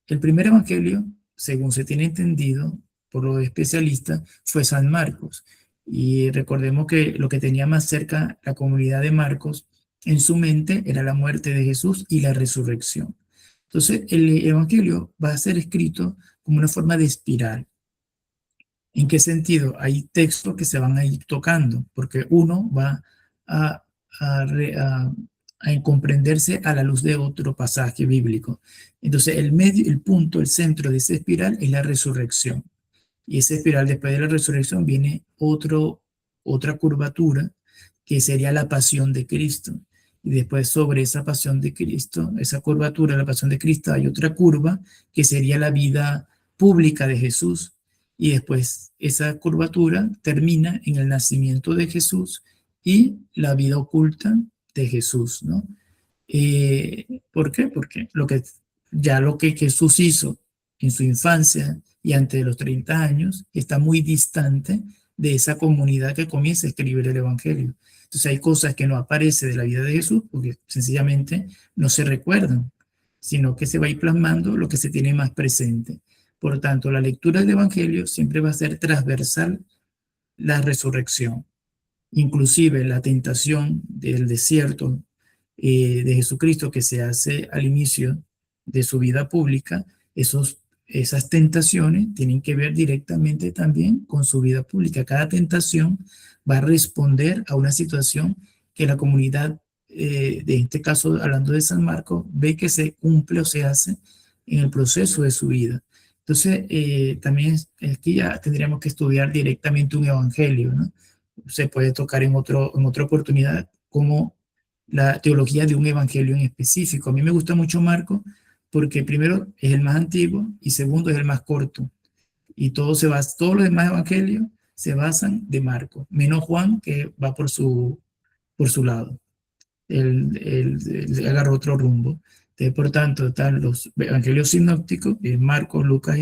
el primer evangelio, según se tiene entendido por los especialistas, fue San Marcos. Y recordemos que lo que tenía más cerca la comunidad de Marcos en su mente era la muerte de Jesús y la resurrección. Entonces, el evangelio va a ser escrito como una forma de espiral. ¿En qué sentido? Hay textos que se van a ir tocando, porque uno va a, a, a comprenderse a la luz de otro pasaje bíblico. Entonces, el medio, el punto, el centro de esa espiral es la resurrección. Y esa espiral después de la resurrección viene otra curvatura, que sería la pasión de Cristo. Y después sobre esa pasión de Cristo, esa curvatura, la pasión de Cristo, hay otra curva, que sería la vida pública de Jesús. Y después esa curvatura termina en el nacimiento de Jesús y la vida oculta de Jesús, ¿no? ¿Por qué? Porque lo que Jesús hizo en su infancia y antes de los 30 años está muy distante de esa comunidad que comienza a escribir el Evangelio. Entonces hay cosas que no aparecen de la vida de Jesús porque sencillamente no se recuerdan, sino que se va a ir plasmando lo que se tiene más presente. Por tanto, la lectura del Evangelio siempre va a ser transversal la resurrección. Inclusive la tentación del desierto de Jesucristo que se hace al inicio de su vida pública, esas tentaciones tienen que ver directamente también con su vida pública. Cada tentación va a responder a una situación que la comunidad, de este caso hablando de San Marcos, ve que se cumple o se hace en el proceso de su vida. Entonces, también aquí ya tendríamos que estudiar directamente un evangelio, ¿no? Se puede tocar en otra oportunidad como la teología de un evangelio en específico. A mí me gusta mucho Marcos porque primero es el más antiguo y segundo es el más corto. Y todos los demás evangelios se basan de Marcos, menos Juan que va por su lado. Él agarró otro rumbo. Entonces, por tanto, están los evangelios sinópticos, Marcos, Lucas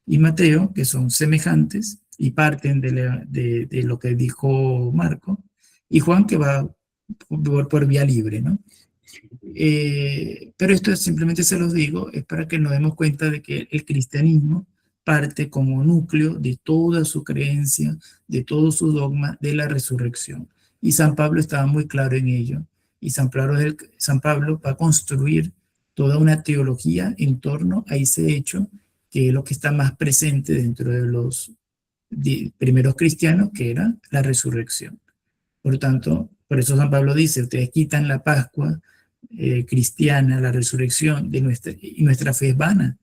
y Mateo, que son semejantes y parten de lo que dijo Marcos, y Juan que va por vía libre, ¿no? Pero esto simplemente se los digo, es para que nos demos cuenta de que el cristianismo parte como núcleo de toda su creencia, de todo su dogma de la resurrección. Y San Pablo estaba muy claro en ello. Y San Pablo va a construir toda una teología en torno a ese hecho, que es lo que está más presente dentro de los primeros cristianos, que era la resurrección. Por tanto, por eso San Pablo dice, ustedes quitan la Pascua cristiana, la resurrección, y nuestra fe es vana,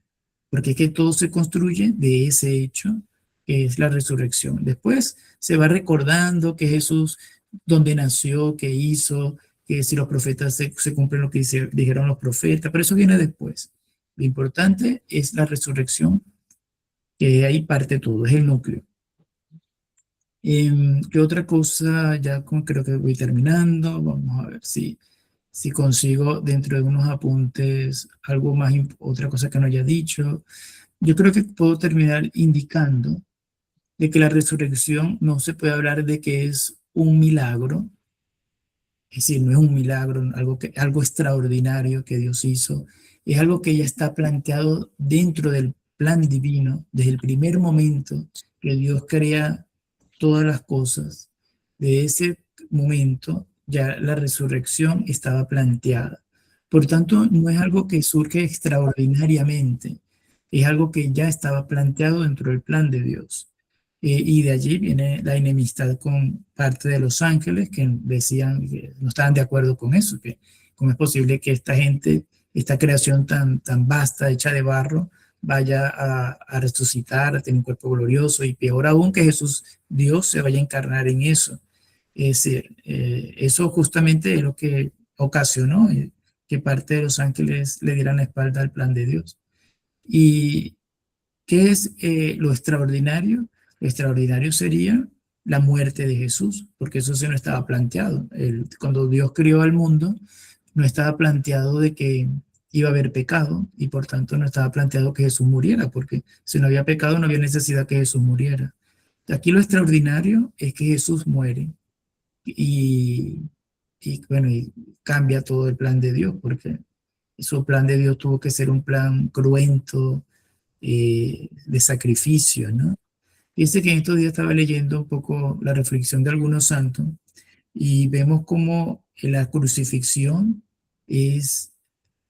porque es que todo se construye de ese hecho, que es la resurrección. Después se va recordando que Jesús, dónde nació, qué hizo, que si los profetas se cumplen lo que dijeron los profetas, pero eso viene después. Lo importante es la resurrección, que ahí parte todo, es el núcleo. ¿Qué otra cosa? Creo que voy terminando. Vamos a ver si consigo dentro de unos apuntes algo más, otra cosa que no haya dicho. Yo creo que puedo terminar indicando de que la resurrección no se puede hablar de que es un milagro, es decir, no es un milagro, algo extraordinario que Dios hizo, es algo que ya está planteado dentro del plan divino, desde el primer momento que Dios crea todas las cosas. De ese momento ya la resurrección estaba planteada. Por tanto, no es algo que surge extraordinariamente, es algo que ya estaba planteado dentro del plan de Dios. Y de allí viene la enemistad con parte de los ángeles que decían que no estaban de acuerdo con eso, que cómo es posible que esta gente, esta creación tan vasta, hecha de barro, vaya a resucitar, a tener un cuerpo glorioso, y peor aún que Jesús, Dios, se vaya a encarnar en eso. Es decir, eso justamente es lo que ocasionó que parte de los ángeles le dieran la espalda al plan de Dios. ¿Y qué es lo extraordinario? Lo extraordinario sería la muerte de Jesús, porque eso se no estaba planteado. Cuando Dios creó al mundo, no estaba planteado de que iba a haber pecado y por tanto no estaba planteado que Jesús muriera, porque si no había pecado no había necesidad que Jesús muriera. Aquí lo extraordinario es que Jesús muere y, bueno, y cambia todo el plan de Dios, porque su plan de Dios tuvo que ser un plan cruento, de sacrificio, ¿no? Fíjense que en estos días estaba leyendo un poco la reflexión de algunos santos y vemos cómo la crucifixión es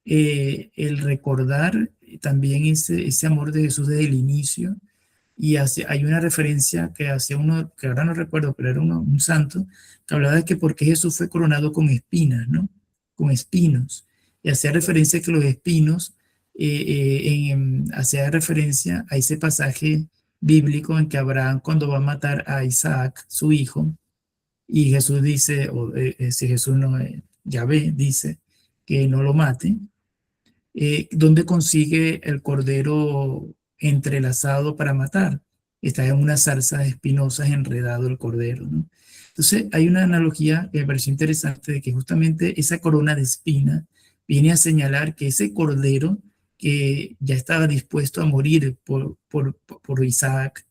el recordar también ese amor de Jesús desde el inicio. Y hay una referencia que hacía uno, que ahora no recuerdo, pero era un santo, que hablaba de que por qué Jesús fue coronado con espinas, ¿no? Con espinos. Y hacía referencia a que los espinos, hacía referencia a ese pasaje bíblico en que Abraham, cuando va a matar a Isaac, su hijo, y Jesús dice, o si Jesús no, Yahvé dice que no lo mate, ¿dónde consigue el cordero entrelazado para matar? Está en unas zarzas espinosas enredado el cordero, ¿no? Entonces hay una analogía que me pareció interesante de que justamente esa corona de espina viene a señalar que ese cordero que ya estaba dispuesto a morir por Isaac,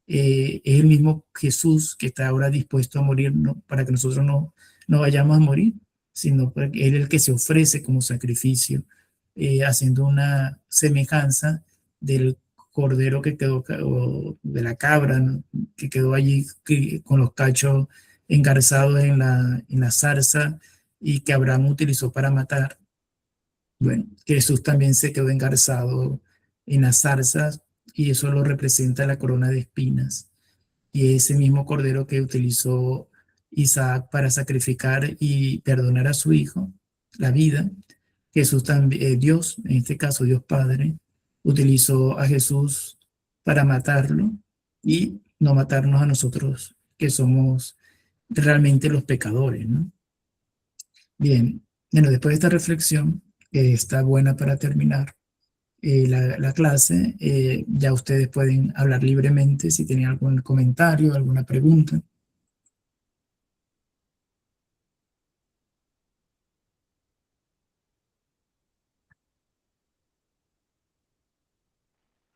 es el mismo Jesús que está ahora dispuesto a morir, ¿no? Para que nosotros no vayamos a morir, sino porque Él es el que se ofrece como sacrificio, haciendo una semejanza del cordero que quedó, o de la cabra, ¿no? Que quedó allí con los cachos engarzados en la zarza y que Abraham utilizó para matar. Bueno, que Jesús también se quedó engarzado en las zarzas y eso lo representa la corona de espinas. Y ese mismo cordero que utilizó Isaac para sacrificar y perdonar a su hijo, la vida, Jesús también, Dios, en este caso Dios Padre, utilizó a Jesús para matarlo y no matarnos a nosotros, que somos realmente los pecadores, ¿no? Bien, bueno, después de esta reflexión, que está buena para terminar la clase, ya ustedes pueden hablar libremente si tienen algún comentario, alguna pregunta.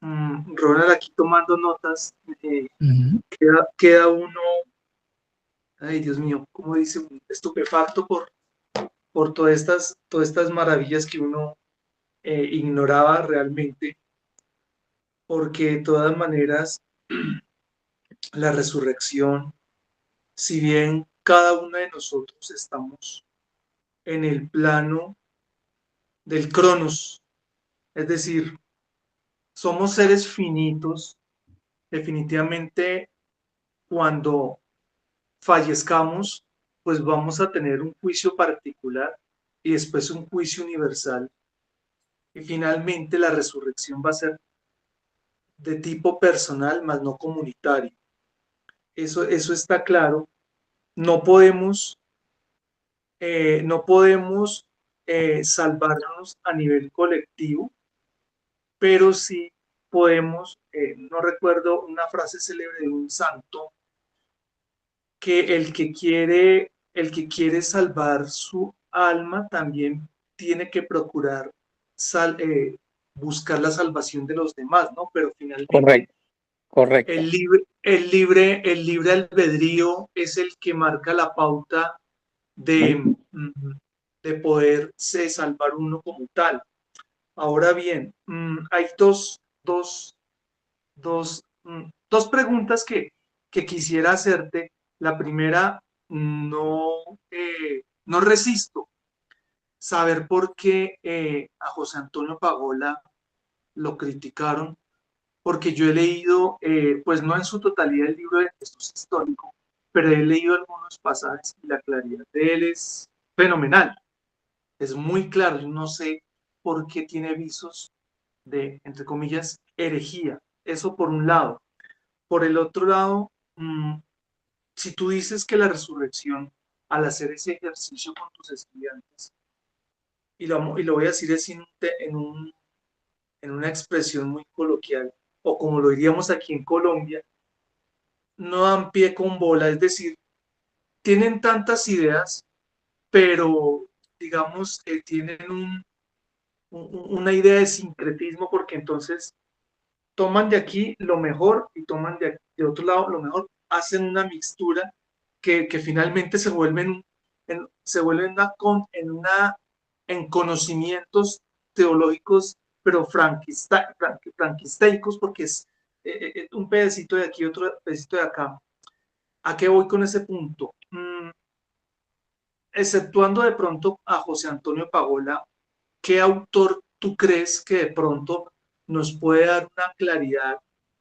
Ronald, aquí tomando notas, Ujú. queda uno, ay Dios mío, como dice, estupefacto por todas estas maravillas que uno ignoraba realmente, porque de todas maneras la resurrección, si bien cada uno de nosotros estamos en el plano del Cronos, es decir, somos seres finitos, definitivamente cuando fallezcamos, pues vamos a tener un juicio particular y después un juicio universal. Y finalmente la resurrección va a ser de tipo personal, más no comunitario. Eso está claro. No podemos, no podemos salvarnos a nivel colectivo, pero sí podemos, no recuerdo una frase célebre de un santo, que el que quiere salvar su alma también tiene que procurar buscar la salvación de los demás, ¿no? Pero finalmente Correcto, correcto. el libre albedrío es el que marca la pauta de, de poderse salvar uno como tal. Ahora bien, hay dos preguntas que quisiera hacerte. La primera, no resisto saber por qué a José Antonio Pagola lo criticaron, porque yo he leído, pues no en su totalidad el libro de Jesús histórico, pero he leído algunos pasajes y la claridad de él es fenomenal, es muy claro. Yo no sé por qué tiene visos de, entre comillas, herejía. Eso por un lado. Por el otro lado, si tú dices que la resurrección, al hacer ese ejercicio con tus estudiantes, y lo voy a decir así en una expresión muy coloquial, o como lo diríamos aquí en Colombia, no dan pie con bola, es decir, tienen tantas ideas, pero digamos, tienen una idea de sincretismo, porque entonces toman de aquí lo mejor y toman de otro lado lo mejor, hacen una mixtura que finalmente se vuelven, se vuelven en conocimientos teológicos, pero franquisteicos, porque es un pedacito de aquí, otro pedacito de acá. ¿A qué voy con ese punto? Exceptuando de pronto a José Antonio Pagola, ¿qué autor tú crees que de pronto nos puede dar una claridad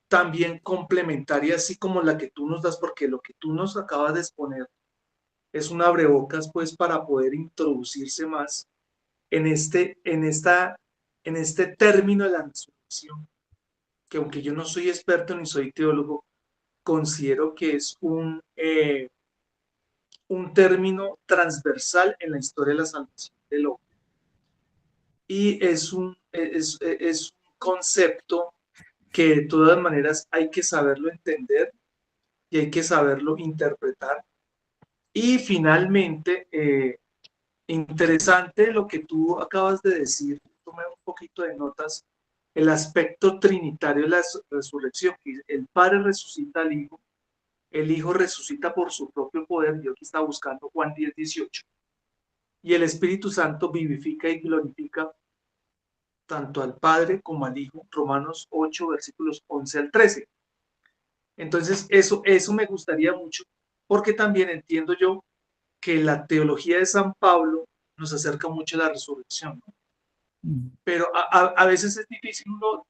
también complementaria, así como la que tú nos das? Porque lo que tú nos acabas de exponer es un abrebocas, pues, para poder introducirse más en este término de la resurrección, que aunque yo no soy experto ni soy teólogo, considero que es un término transversal en la historia de la salvación del hombre. Y es un concepto que de todas maneras hay que saberlo entender y hay que saberlo interpretar. Y finalmente, interesante lo que tú acabas de decir, tomé un poquito de notas, el aspecto trinitario de la resurrección, que el Padre resucita al Hijo, el Hijo resucita por su propio poder, yo aquí estaba buscando Juan 10:18, y el Espíritu Santo vivifica y glorifica tanto al Padre como al Hijo, Romanos 8, versículos 11 al 13. Entonces, eso me gustaría mucho, porque también entiendo yo que la teología de San Pablo nos acerca mucho a la resurrección, ¿no? Pero a veces es difícil uno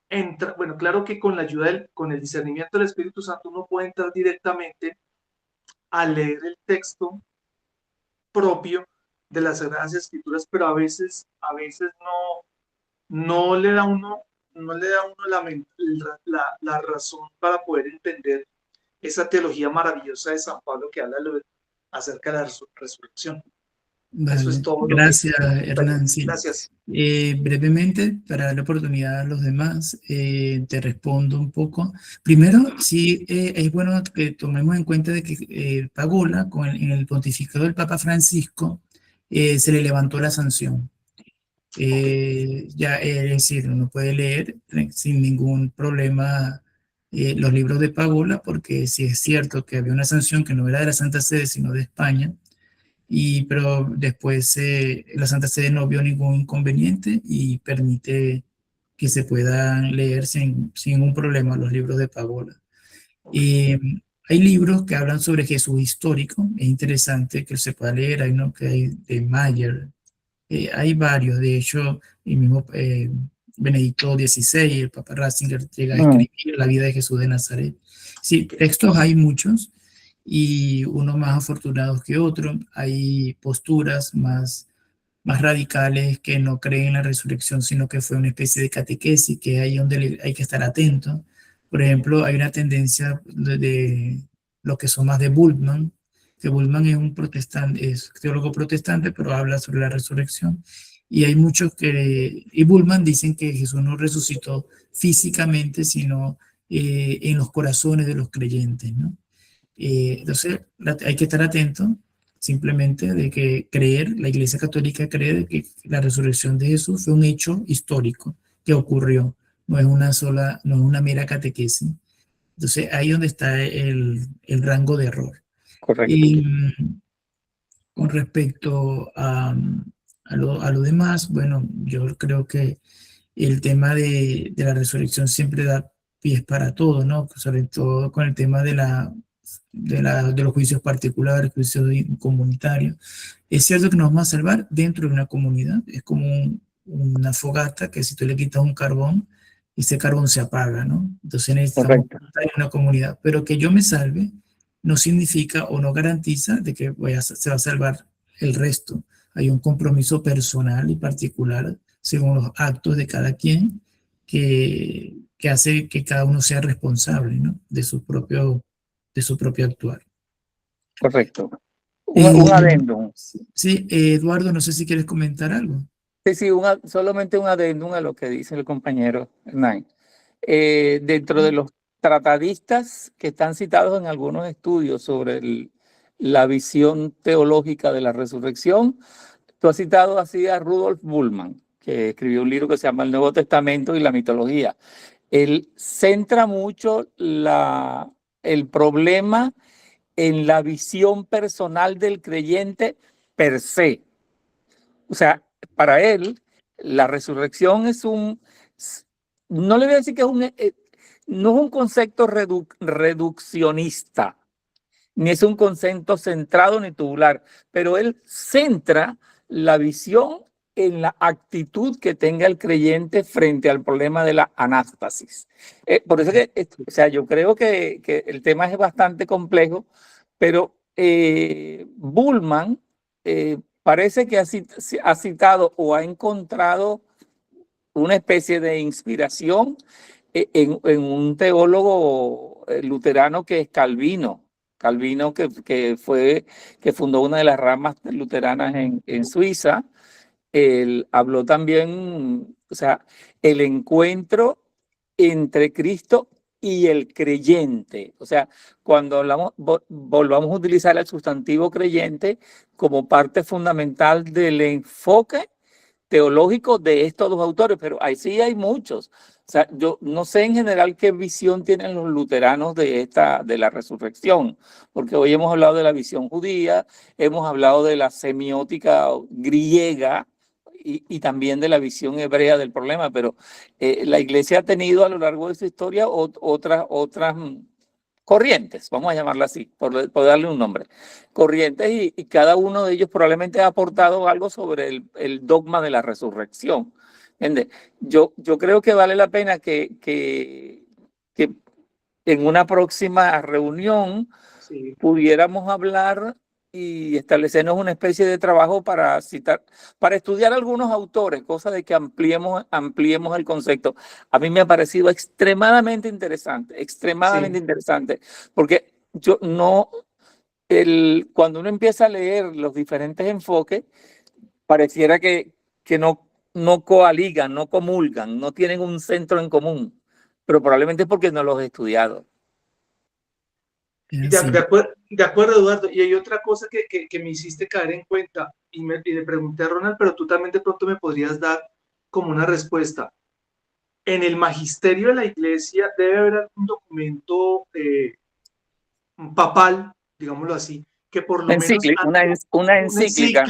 entrar, bueno, claro que con la ayuda, con el discernimiento del Espíritu Santo, uno puede entrar directamente a leer el texto propio de las Sagradas Escrituras, pero a veces no le da uno, no le da uno la razón para poder entender esa teología maravillosa de San Pablo que habla acerca de la resurrección. Eso es Vale, todo lo que... gracias Hernán. Sí. Gracias. Brevemente, para dar la oportunidad a los demás, te respondo un poco. Primero, sí, es bueno que tomemos en cuenta de que Pagola, en el pontificado del Papa Francisco, se le levantó la sanción. Ya, es decir, uno puede leer sin ningún problema los libros de Pagola, porque sí es cierto que había una sanción que no era de la Santa Sede, sino de España, pero después la Santa Sede no vio ningún inconveniente y permite que se puedan leer sin ningún problema los libros de Pagola. Hay libros que hablan sobre Jesús histórico, es interesante que se pueda leer, hay uno que hay de Mayer, hay varios, de hecho, el mismo Benedicto XVI, el Papa Ratzinger, llega a escribir la vida de Jesús de Nazaret. Sí, textos hay muchos, y unos más afortunados que otros. Hay posturas más radicales que no creen en la resurrección, sino que fue una especie de catequesis, que es ahí donde hay que estar atento. Por ejemplo, hay una tendencia de lo que son más de Bultmann, que Bultmann es un protestante, es teólogo protestante, pero habla sobre la resurrección. Y hay muchos y Bultmann dicen que Jesús no resucitó físicamente, sino en los corazones de los creyentes, ¿no? Entonces, hay que estar atento simplemente de que la Iglesia Católica cree de que la resurrección de Jesús fue un hecho histórico que ocurrió, no es no es una mera catequesis. Entonces, ahí es donde está el rango de error. Correcto. Y con respecto a lo demás, bueno, yo creo que el tema de la resurrección siempre da pies para todo, ¿no? Sobre todo con el tema de los juicios particulares, juicios comunitarios. Es cierto que nos vamos a salvar dentro de una comunidad, es como una fogata que si tú le quitas un carbón, ese carbón se apaga, ¿no? Entonces necesitamos estar en una comunidad, pero que yo me salve no significa o no garantiza de que se va a salvar el resto. Hay un compromiso personal y particular según los actos de cada quien que hace que cada uno sea responsable, ¿no? de su propio actuar. Correcto. Un adendum. Sí, Eduardo, no sé si quieres comentar algo. Sí, solamente un adendum a lo que dice el compañero Hernán. Dentro de los tratadistas que están citados en algunos estudios sobre la visión teológica de la resurrección, Tú has citado así a Rudolf Bultmann, que escribió un libro que se llama El Nuevo Testamento y la mitología. Él centra mucho el problema en la visión personal del creyente per se. O sea, para él, la resurrección es no le voy a decir que no es un concepto reduccionista, ni es un concepto centrado ni tubular, pero él centra la visión en la actitud que tenga el creyente frente al problema de la anástasis. Por eso que, o sea, yo creo que el tema es bastante complejo, pero Bultmann parece que ha citado o ha encontrado una especie de inspiración en un teólogo luterano que es Calvino. Calvino que fundó una de las ramas luteranas en Suiza. Él habló también, o sea, el encuentro entre Cristo y el creyente. O sea, cuando hablamos, volvamos a utilizar el sustantivo creyente como parte fundamental del enfoque teológico de estos dos autores, pero ahí sí hay muchos. O sea, yo no sé en general qué visión tienen los luteranos de la resurrección, porque hoy hemos hablado de la visión judía, hemos hablado de la semiótica griega y también de la visión hebrea del problema, pero la Iglesia ha tenido a lo largo de su historia otras corrientes, vamos a llamarla así, por darle un nombre, corrientes, y cada uno de ellos probablemente ha aportado algo sobre el dogma de la resurrección. ¿Entiendes? Yo creo que vale la pena que en una próxima reunión pudiéramos hablar y establecernos una especie de trabajo para estudiar algunos autores, cosa de que ampliemos el concepto. A mí me ha parecido extremadamente interesante, interesante, porque cuando uno empieza a leer los diferentes enfoques, pareciera que no coaligan, no comulgan, no tienen un centro en común, pero probablemente es porque no los he estudiado. De acuerdo, Eduardo. Y hay otra cosa que me hiciste caer en cuenta y le pregunté a Ronald, pero tú también de pronto me podrías dar como una respuesta. En el magisterio de la Iglesia debe haber algún documento papal, digámoslo así, que por lo menos... Una encíclica.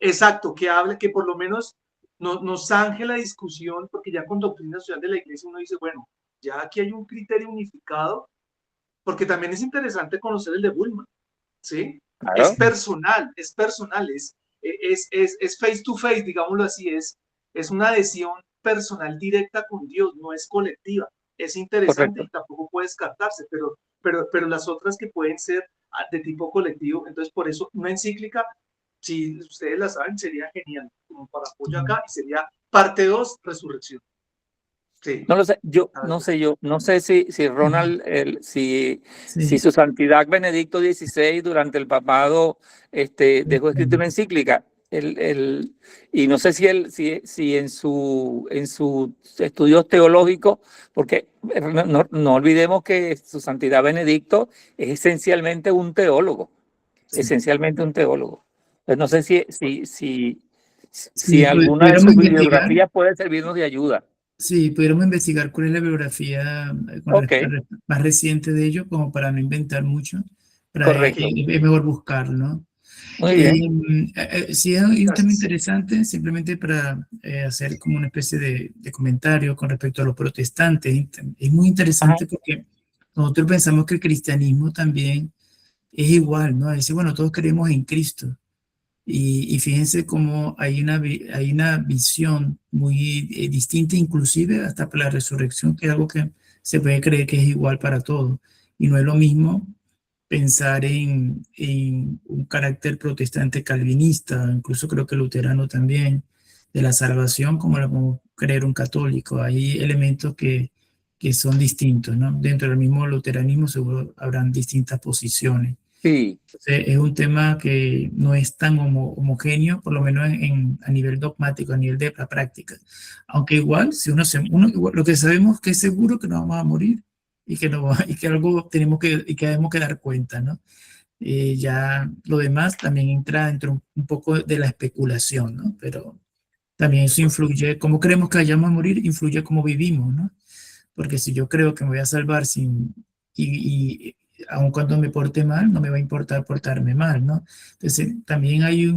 Exacto, que hable, que por lo menos nos zanje la discusión, porque ya con doctrina social de la Iglesia uno dice, bueno, ya aquí hay un criterio unificado, porque también es interesante conocer el de Bultmann, ¿sí? Claro. Es personal, es face to face, digámoslo así, es una adhesión personal directa con Dios, no es colectiva. Es interesante. Correcto. Y tampoco puede descartarse, pero las otras que pueden ser de tipo colectivo, entonces por eso una encíclica, si ustedes la saben, sería genial, como para apoyo acá, y sería parte 2, resurrección. Sí. No lo sé, no sé si Ronald, si su santidad Benedicto XVI durante el papado dejó escrito una encíclica, y no sé si en sus estudios teológicos, porque no olvidemos que su santidad Benedicto es esencialmente un teólogo, Entonces no sé si alguna de sus bibliografías puede servirnos de ayuda. Sí, pudiéramos investigar cuál es la bibliografía más reciente de ellos, como para no inventar mucho. Correcto. Es mejor buscarlo, ¿no? Muy bien. Sí, es un tema interesante, simplemente para hacer como una especie de comentario con respecto a los protestantes. Es muy interesante porque nosotros pensamos que el cristianismo también es igual, ¿no? Dice, bueno, todos creemos en Cristo. Y fíjense cómo hay una visión muy distinta, inclusive hasta para la resurrección, que es algo que se puede creer que es igual para todos. Y no es lo mismo pensar en un carácter protestante calvinista, incluso creo que luterano también, de la salvación, como lo podemos creer un católico. Hay elementos que son distintos, ¿no? Dentro del mismo luteranismo seguro habrán distintas posiciones. Sí. Entonces, es un tema que no es tan homogéneo, por lo menos a nivel dogmático, a nivel de la práctica. Aunque igual, si lo que sabemos que es seguro que nos vamos a morir y que algo debemos que dar cuenta, ¿no? Ya lo demás también entra dentro un poco de la especulación, ¿no? Pero también eso influye, cómo creemos que vayamos a morir, influye cómo vivimos, ¿no? Porque si yo creo que me voy a salvar y aun cuando me porte mal, no me va a importar portarme mal, ¿no? Entonces, también hay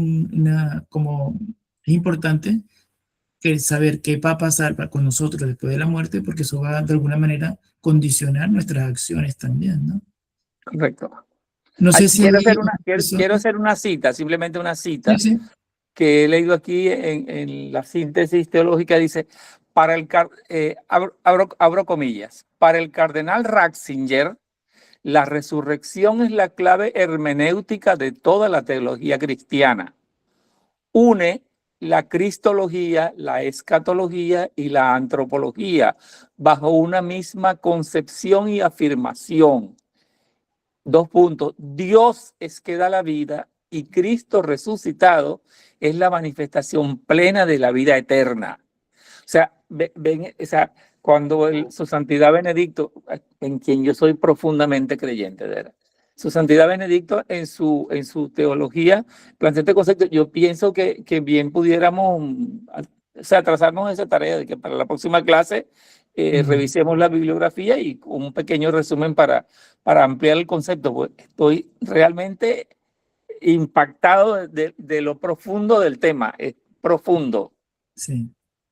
como, es importante que saber qué va a pasar con nosotros después de la muerte, porque eso va de alguna manera condicionar nuestras acciones también, ¿no? Correcto. No sé Aquí si hay quiero hacer una cita, simplemente una cita Sí, sí. que he leído aquí en la síntesis teológica. Dice, abro comillas, para el cardenal Ratzinger, la resurrección es la clave hermenéutica de toda la teología cristiana. Une la cristología, la escatología y la antropología bajo una misma concepción y afirmación. 2 puntos. Dios es que da la vida y Cristo resucitado es la manifestación plena de la vida eterna. O sea, o sea, cuando su santidad Benedicto, en quien yo soy profundamente creyente, de verdad, su santidad Benedicto en su teología plantea este concepto, yo pienso que bien pudiéramos, o sea, trazarnos esa tarea de que para la próxima clase revisemos la bibliografía y un pequeño resumen para ampliar el concepto. Pues estoy realmente impactado de lo profundo del tema, es profundo. Sí,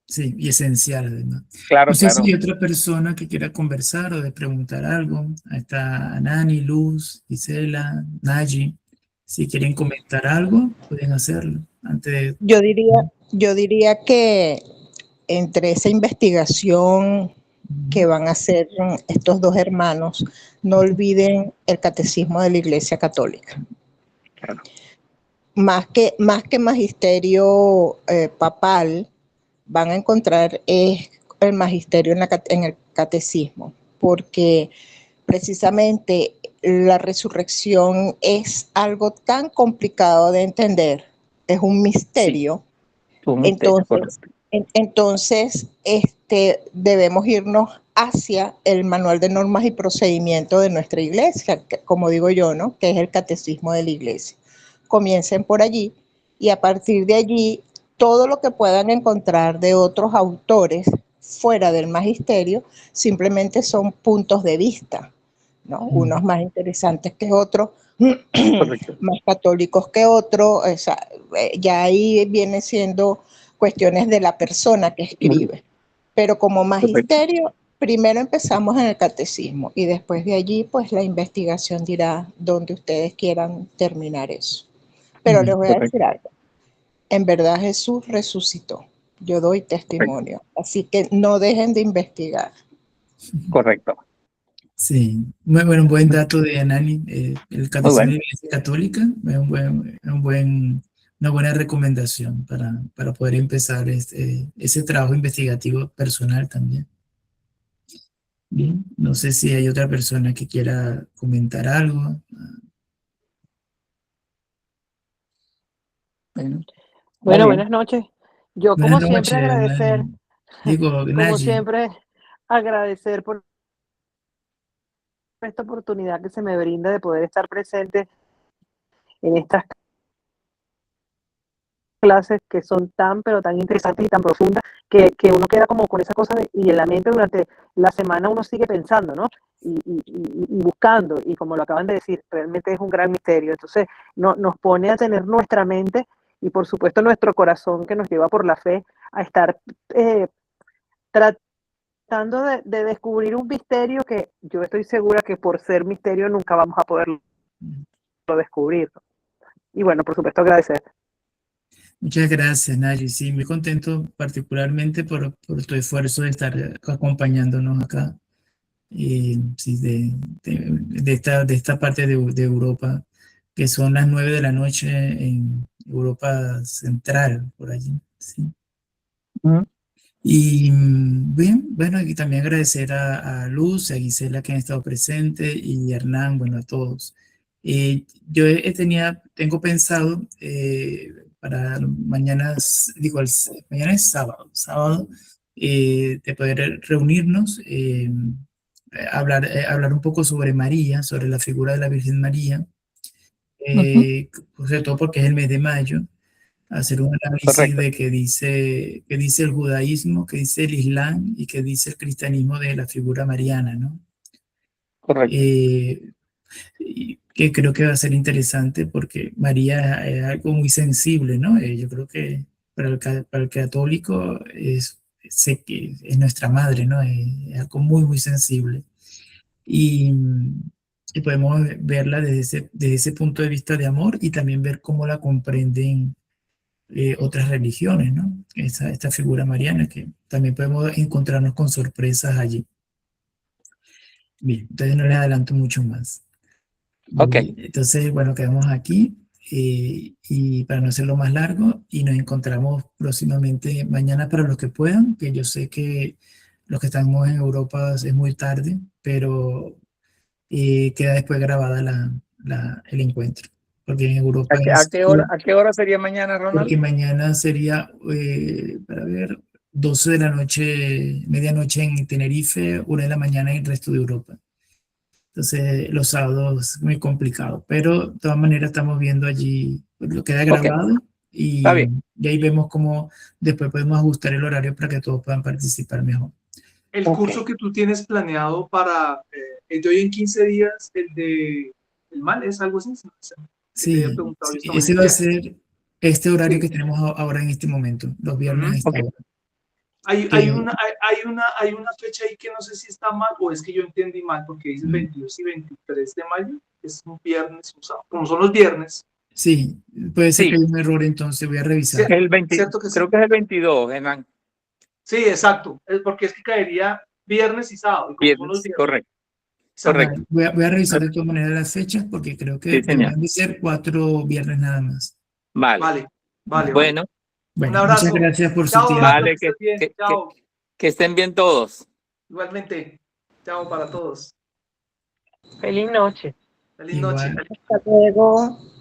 sí, y esencial además. Claro, No sé si claro. hay otra persona que quiera conversar o de preguntar algo. Ahí está Nani, Luz, Gisela, Naji. Si quieren comentar algo, pueden hacerlo. Antes Yo diría que entre esa investigación que van a hacer estos dos hermanos, no olviden el catecismo de la Iglesia Católica. Claro. Más que magisterio papal, van a encontrar el magisterio en el catecismo, porque precisamente la resurrección es algo tan complicado de entender, es un misterio. Sí. Entonces, debemos irnos hacia el manual de normas y procedimientos de nuestra iglesia, que, como digo yo, ¿no? Que es el catecismo de la iglesia. Comiencen por allí y a partir de allí, todo lo que puedan encontrar de otros autores fuera del magisterio simplemente son puntos de vista, ¿no? Unos más interesantes que otros, más católicos que otros, o sea, ya ahí viene siendo cuestiones de la persona que escribe. Pero como magisterio, primero empezamos en el catecismo y después de allí, pues la investigación dirá dónde ustedes quieran terminar eso. Pero les voy a decir algo. En verdad Jesús resucitó. Yo doy testimonio. Así que no dejen de investigar. Correcto. Sí, muy bueno, un buen dato de Anani. El Catecismo de la Iglesia Católica es una buena recomendación para poder empezar ese trabajo investigativo personal también. Bien, no sé si hay otra persona que quiera comentar algo. Bueno, buenas noches. Yo, Buenas como siempre, noches, agradecer, Nani. Digo, como Naji. siempre, agradecer por esta oportunidad que se me brinda de poder estar presente en estas clases que son tan, pero tan interesantes y tan profundas, que uno queda como con esa cosa y en la mente durante la semana uno sigue pensando, ¿no? Y buscando, y como lo acaban de decir, realmente es un gran misterio. Entonces, nos pone a tener nuestra mente y, por supuesto, nuestro corazón que nos lleva por la fe a estar tratando de descubrir un misterio que yo estoy segura que por ser misterio nunca vamos a poderlo descubrir. Y bueno, por supuesto, agradecer. Muchas gracias, Nayi. Sí, muy contento particularmente por tu esfuerzo de estar acompañándonos acá. Sí, de esta parte de Europa, que son las 9 de la noche en Europa Central, por allí. Sí. Y bien, bueno, y también agradecer a Luz, a Gisela que han estado presentes y a Hernán, bueno, a todos. Yo tengo pensado para mañana, mañana es sábado, de poder reunirnos, hablar un poco sobre María, sobre la figura de la Virgen María, sobre todo porque es el mes de mayo, hacer un análisis Correcto. de qué dice el judaísmo, qué dice el islam y qué dice el cristianismo de la figura mariana, ¿no? Correcto. Y que creo que va a ser interesante porque María es algo muy sensible, ¿no? Yo creo que para el católico sé que es nuestra madre, ¿no? Es algo muy, muy sensible. Y podemos verla desde ese punto de vista de amor y también ver cómo la comprenden otras religiones, ¿no? Esta figura mariana, que también podemos encontrarnos con sorpresas allí. Bien, entonces no les adelanto mucho más. Ok. Entonces, bueno, quedamos aquí y para no hacerlo más largo, y nos encontramos próximamente mañana para los que puedan, que yo sé que los que estamos en Europa es muy tarde, pero queda después grabada el encuentro, porque en Europa ¿A qué hora sería mañana, porque Ronald? mañana sería, para ver, 12 de la noche, medianoche en Tenerife, 1 de la mañana en el resto de Europa. Entonces, los sábados es muy complicado, pero de todas maneras estamos viendo allí, pues, lo queda Ok, grabado está bien. y ahí vemos cómo después podemos ajustar el horario para que todos puedan participar mejor. El Ok. curso que tú tienes planeado para el de hoy en 15 días, el mal, ¿es algo así? Que te había Sí, preguntado yo esta ese mañana. va a Ya. ser este horario Sí. que tenemos ahora en este momento, los viernes a esta Ok. hora. Hay una fecha ahí que no sé si está mal o es que yo entendí mal, porque dice 22 y 23 de mayo, es un viernes y un sábado. Como son los viernes, Sí, puede ser que Sí, haya un error, entonces voy a revisar. ¿cierto que sí? creo que es el 22, Hernán. Sí, exacto. Es porque es que caería viernes y sábado, y como son los Viernes, viernes. correcto, Exacto. correcto. Voy a revisar de todas maneras las fechas porque creo que Sí, señor. deberían de ser 4 viernes nada más. Vale. Vale, vale, vale. Bueno, Un Bueno, muchas abrazo. gracias por su Chao, tiempo. Eduardo, que vale, estés bien. Chao. que estén bien todos. Igualmente. Chao para todos. Feliz noche. Feliz noche. Igual. Hasta luego.